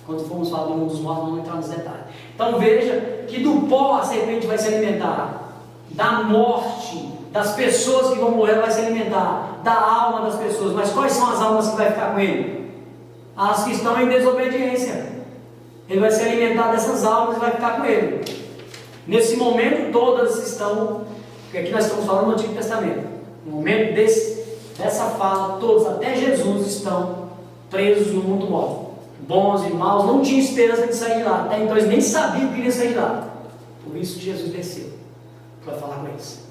Quando formos falar do mundo dos mortos, vamos entrar nos detalhes. Então veja que do pó a serpente vai se alimentar, da morte das pessoas que vão morrer, ela vai se alimentar, da alma das pessoas. Mas quais são as almas que vai ficar com ele? As que estão em desobediência. Ele vai se alimentar dessas almas e vai ficar com ele. Nesse momento todas estão, porque aqui nós estamos falando do Antigo Testamento, no momento dessa fala, todos, até Jesus, estão presos no mundo morto. Bons e maus, não tinham esperança de sair de lá, até então eles nem sabiam que iria sair de lá. Por isso que Jesus desceu para falar com eles.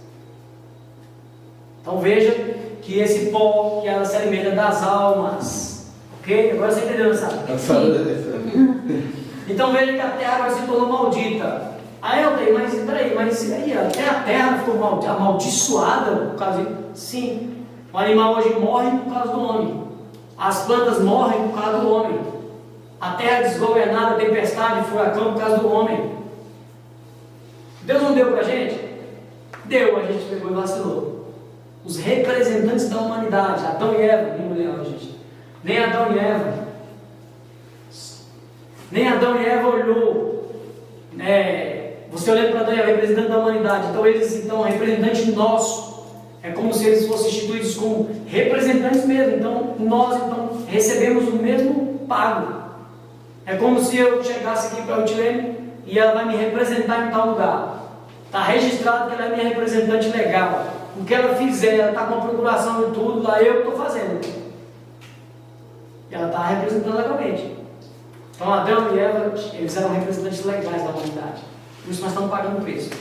Então veja que esse pó, que ela se alimenta das almas, ok? Agora você entendeu, sabe? Então veja que a terra agora se tornou maldita. Aí eu tenho, mas peraí, mas aí até a terra ficou amaldiçoada por causa de... Sim, o animal hoje morre por causa do homem, as plantas morrem por causa do homem, a terra desgovernada, tempestade, furacão por causa do homem. Deus não deu para a gente? Deu, a gente pegou e vacilou. Os representantes da humanidade, Adão e Eva, gente. Nem Adão e Eva olhou. Você olhando para Adão e Eva, representante da humanidade. Então eles, representante nosso. É como se eles fossem instituídos como representantes mesmo. Então nós recebemos o mesmo pago. É como se eu chegasse aqui para a Utilene e ela vai me representar em tal lugar. Está registrado que ela é minha representante legal. O que ela fizer, ela está com a procuração de tudo, lá eu estou fazendo. E ela está representando legalmente. Então Adão e Eva, eles eram representantes legais da humanidade. Por isso nós estamos pagando o preço.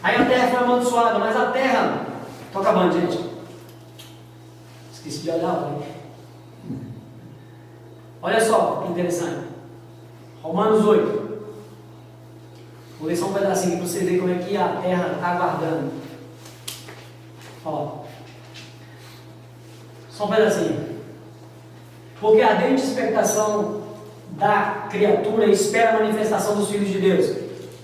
Aí a terra foi amaldiçoada, mas a terra... Estou acabando, gente. Esqueci de olhar, né? Olha só que interessante. Romanos 8. Vou ler só um pedacinho para você ver como é que a terra está aguardando. Ó, só um pedacinho. Porque a ardente expectação da criatura espera a manifestação dos filhos de Deus.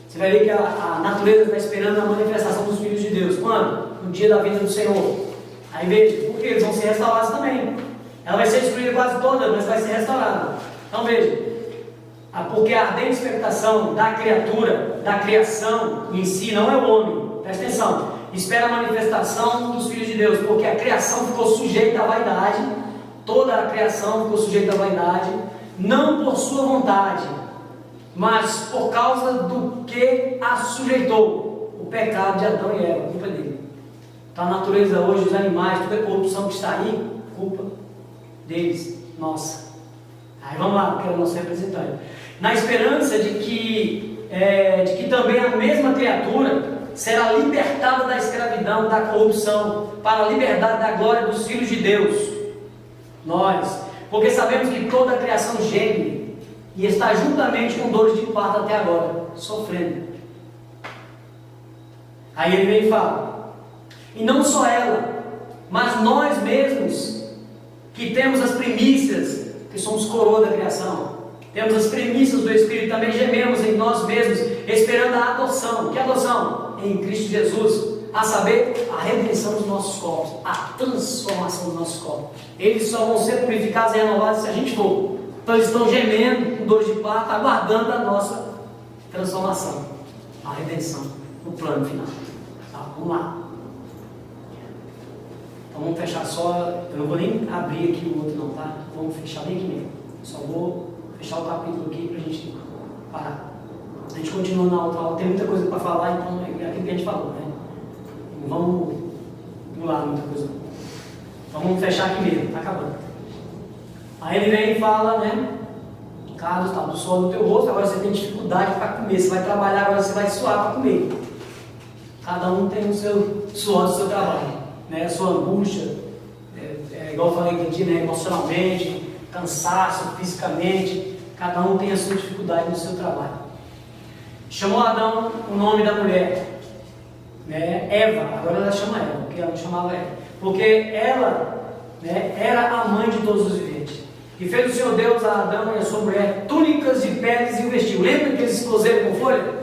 Você vai ver que a natureza está esperando a manifestação dos filhos de Deus. Quando? No dia da vinda do Senhor. Aí veja, porque eles vão ser restaurados também. Ela vai ser destruída quase toda, mas vai ser restaurada. Então veja, porque a ardente expectação da criatura, da criação em si, não é o homem. Presta atenção. Espera a manifestação dos filhos de Deus, porque a criação ficou sujeita à vaidade, toda a criação ficou sujeita à vaidade, não por sua vontade, mas por causa do que a sujeitou, o pecado de Adão e Eva, culpa dele. Então a natureza hoje, os animais, toda a corrupção que está aí, culpa deles, nossa. Aí vamos lá, porque é o nosso representante. Na esperança de que também a mesma criatura será libertada da escravidão, da corrupção, para a liberdade da glória dos filhos de Deus. Nós, porque sabemos que toda a criação geme e está juntamente com dores de parto até agora, sofrendo. Aí ele vem e fala, e não só ela, mas nós mesmos, que temos as primícias, que somos coroa da criação, temos as primícias do Espírito, também gememos em nós mesmos, esperando a adoção. Que adoção? Em Cristo Jesus, a saber, a redenção dos nossos corpos, a transformação dos nossos corpos. Eles só vão ser purificados e renovados se a gente for. Então eles estão gemendo com dores de parto, aguardando a nossa transformação, a redenção, no plano final. Tá, vamos lá. Então vamos fechar só, eu não vou nem abrir aqui o outro não, tá? Vamos fechar bem aqui mesmo. Só vou fechar o capítulo aqui para a gente parar. A gente continua na outra aula, tem muita coisa para falar, então é aquilo que a gente falou, né? Não vamos pular muita coisa. Então vamos fechar aqui mesmo, está acabando. Aí ele vem e fala, né? Carlos, tá, do suor do teu rosto, agora você tem dificuldade para comer, você vai trabalhar, agora você vai suar para comer. Cada um tem o seu suor do seu trabalho, né? A sua angústia, igual eu falei aquele dia, né? Emocionalmente, cansaço, fisicamente, Cada um tem a sua dificuldade no seu trabalho. Chamou Adão o nome da mulher, né? Eva, agora ela chama Eva, porque ela não chamava Eva, porque ela, né, era a mãe de todos os viventes. E fez o Senhor Deus a Adão e a sua mulher túnicas de peles e o vestiu. Lembra que eles cozeram com folha?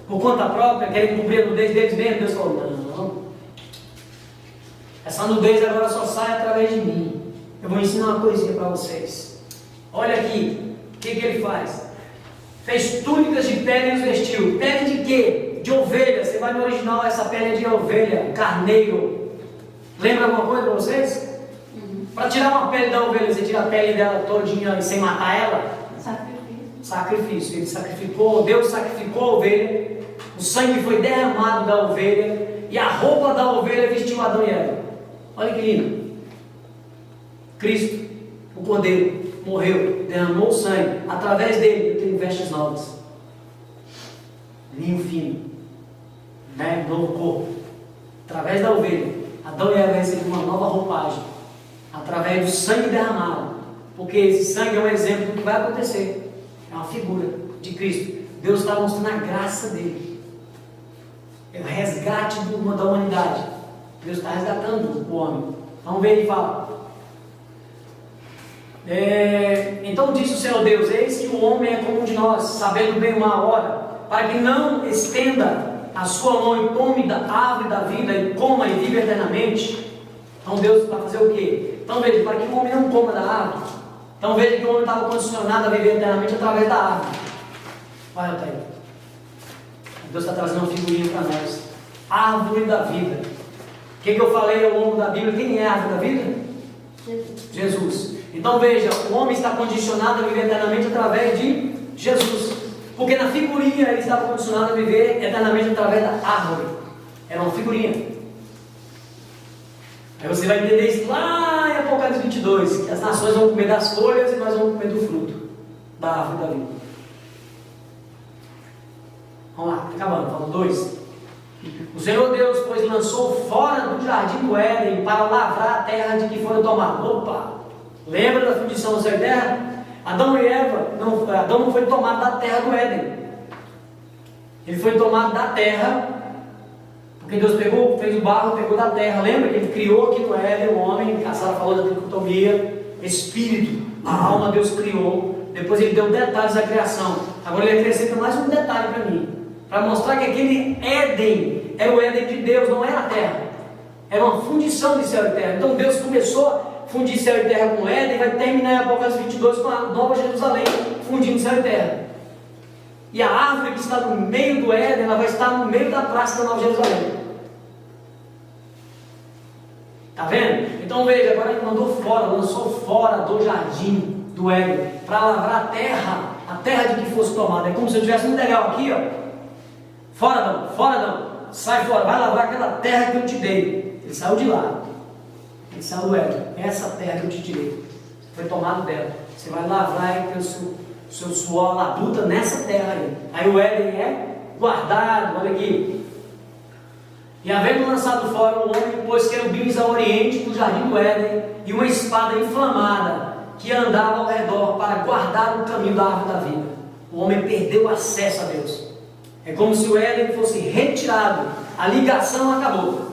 Por conta própria, querem cobrir a nudez deles mesmo? Deus falou, não. Essa nudez agora só sai através de mim. Eu vou ensinar uma coisinha para vocês. Olha aqui, o que ele faz? Fez túnicas de pele e os vestiu. Pele de quê? De ovelha. Você vai no original, essa pele é de ovelha, carneiro. Lembra alguma coisa para vocês? Para tirar uma pele da ovelha, você tira a pele dela todinha sem matar ela? Sacrifício. Ele sacrificou, Deus sacrificou a ovelha, o sangue foi derramado da ovelha, e a roupa da ovelha vestiu Adão e Eva. Olha que lindo. Cristo, o Cordeiro, morreu, derramou o sangue, através dele eu tenho vestes novas, linho fino, né? Novo corpo. Através da ovelha, Adão e Eva receberam uma nova roupagem, através do sangue derramado, porque esse sangue é um exemplo do que vai acontecer, é uma figura de Cristo. Deus está mostrando a graça dele, é o resgate da humanidade. Deus está resgatando o homem. Vamos ver, ele fala, então disse o Senhor Deus, eis que o homem é como um de nós, sabendo bem uma hora, para que não estenda a sua mão e tome da árvore da vida e coma e viva eternamente. Então Deus vai fazer o quê? Então veja, para que o homem não coma da árvore. Então veja que o homem estava condicionado a viver eternamente através da árvore. Olha, tá aí. Deus está trazendo uma figurinha para nós. Árvore da vida. O que eu falei ao longo da Bíblia? Quem é a árvore da vida? Jesus. Então veja, o homem está condicionado a viver eternamente através de Jesus. Porque na figurinha ele estava condicionado a viver eternamente através da árvore. Era uma figurinha. Aí você vai entender isso lá em Apocalipse 22, que as nações vão comer das folhas e nós vamos comer do fruto da árvore da vida. Vamos lá, está acabando, faltam 2. O Senhor Deus, pois, lançou fora do jardim do Éden para lavrar a terra de que foram tomados. Opa! Lembra da fundição do céu e terra? Adão e Eva, Adão não foi tomado da terra do Éden. Ele foi tomado da terra, porque Deus pegou, fez o barro, pegou da terra. Lembra que ele criou aqui no Éden o homem, a Sara falou da tricotomia, espírito, a alma Deus criou. Depois ele deu detalhes da criação. Agora ele acrescenta mais um detalhe para mim, para mostrar que aquele Éden era o Éden de Deus, não era a terra. Era uma fundição de céu e terra. Então Deus começou a fundir céu e terra com o Éden e vai terminar em Apocalipse 22 com a nova Jerusalém, fundindo céu e terra. E a árvore que está no meio do Éden, ela vai estar no meio da praça da Nova Jerusalém. Está vendo? Então veja, agora ele mandou fora, lançou fora do jardim do Éden, para lavrar a terra de que fosse tomada. É como se eu tivesse um legal aqui, ó. Fora não, sai fora, vai lavrar aquela terra que eu te dei. Ele saiu de lá, ele saiu do Éden. Essa terra que eu te tirei, foi tomado dela. Você vai lavrar o seu suor, a labuta nessa terra aí. Aí o Éden é guardado, olha aqui. E havendo lançado fora o homem, pôs querubins ao oriente do jardim do Éden e uma espada inflamada que andava ao redor para guardar o caminho da árvore da vida. O homem perdeu acesso a Deus. É como se o Éden fosse retirado, a ligação acabou.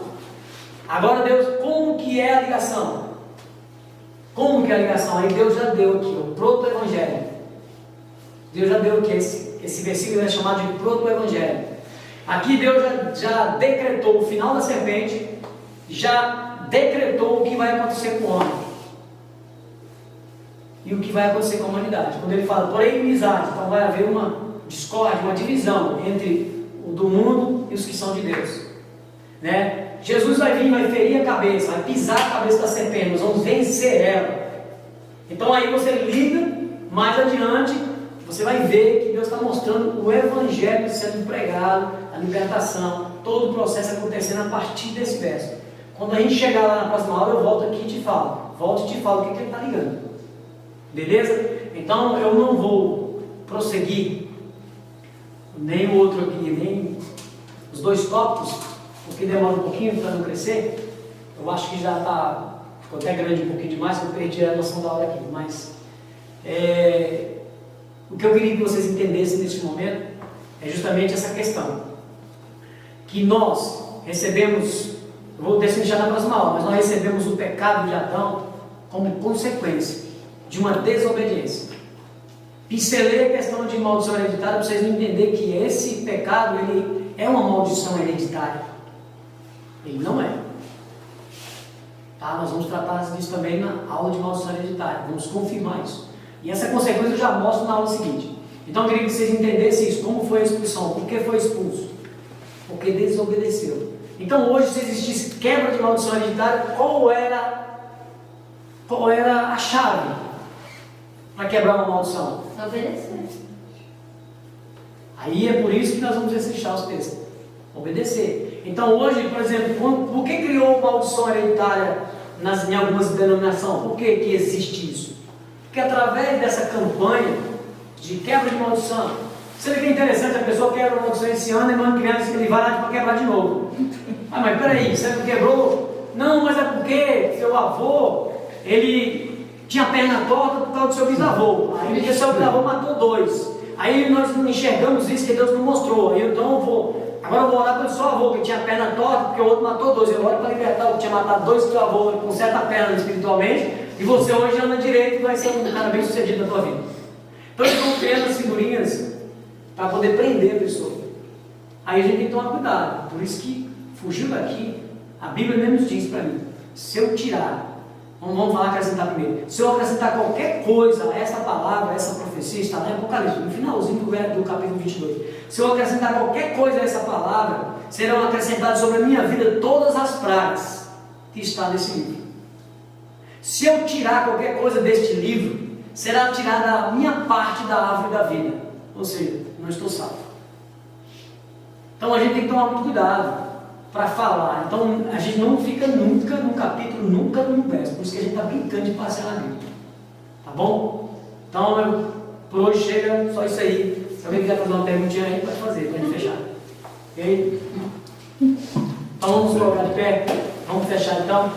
Agora Deus, como que é a ligação? Como que é a ligação? Aí Deus já deu aqui, o proto-evangelho. Deus já deu aqui, esse versículo é chamado de proto-evangelho. Aqui Deus já decretou o final da serpente, já decretou o que vai acontecer com o homem e o que vai acontecer com a humanidade. Quando ele fala, porém, inimizade, então vai haver uma discórdia, uma divisão entre o do mundo e os que são de Deus, né? Jesus vai vir, vai ferir a cabeça, vai pisar a cabeça da serpente, nós vamos vencer ela. Então aí você liga, mais adiante, você vai ver que Deus está mostrando o Evangelho sendo pregado, a libertação, todo o processo acontecendo a partir desse verso. Quando a gente chegar lá na próxima aula, eu volto aqui e te falo. Volto e te falo o que ele está ligando. Beleza? Então eu não vou prosseguir nem o outro aqui, nem os 2 tópicos, porque demora um pouquinho para não crescer. Eu acho que já está, ficou até grande um pouquinho demais, eu perdi a noção da hora aqui. Mas o que que eu queria que vocês entendessem neste momento é justamente essa questão. Que nós recebemos, eu vou deixar na próxima aula, mas nós recebemos o pecado de Adão como consequência de uma desobediência. Pincelei a questão de maldição hereditária para vocês não entenderem que esse pecado ele é uma maldição hereditária. Ele não é. Tá? Nós vamos tratar disso também na aula de maldição hereditária. Vamos confirmar isso. E essa consequência eu já mostro na aula seguinte. Então eu queria que vocês entendessem isso. Como foi a expulsão? Por que foi expulso? Porque desobedeceu. Então hoje, se existisse quebra de maldição hereditária, qual era a chave para quebrar uma maldição? Obedecer. Aí é por isso que nós vamos desfechar os textos. Obedecer. Então hoje, por exemplo, por que criou maldição hereditária em algumas denominações? Por que existe isso? Porque através dessa campanha de quebra de maldição, você vê que é interessante, a pessoa quebra a maldição esse ano e manda criança ele vai lá para quebrar de novo. Ah, mas peraí, você não quebrou? Não, mas é porque seu avô, ele tinha a perna torta por causa do seu bisavô. Aí porque seu bisavô matou 2. Aí nós não enxergamos isso que Deus não mostrou. Aí então agora eu vou orar pelo seu avô, que tinha a perna torta, porque o outro matou 2. Eu oro para libertar o que tinha matado 2 seu avô, conserta a perna espiritualmente, e você hoje anda direito e vai ser um cara bem sucedido na tua vida. Então eles vão criando as figurinhas para poder prender a pessoa. Aí a gente tem que tomar cuidado. Por isso que fugiu daqui, a Bíblia mesmo diz para mim, se eu tirar, vamos falar acrescentar primeiro, se eu acrescentar qualquer coisa a essa palavra, a essa profecia, está lá em Apocalipse, no finalzinho do capítulo 22, se eu acrescentar qualquer coisa a essa palavra, serão acrescentadas sobre a minha vida todas as pragas que está nesse livro. Se eu tirar qualquer coisa deste livro, será tirada a minha parte da árvore da vida, ou seja, não estou salvo. Então a gente tem que tomar muito cuidado para falar. Então a gente não fica nunca num capítulo, nunca num verso. Por isso que a gente está brincando de passear na Bíblia. Tá bom? Então por hoje chega só isso aí. Se alguém quiser fazer uma perguntinha aí, pode fazer, para a gente fechar. Ok? Então vamos colocar de pé. Vamos fechar então.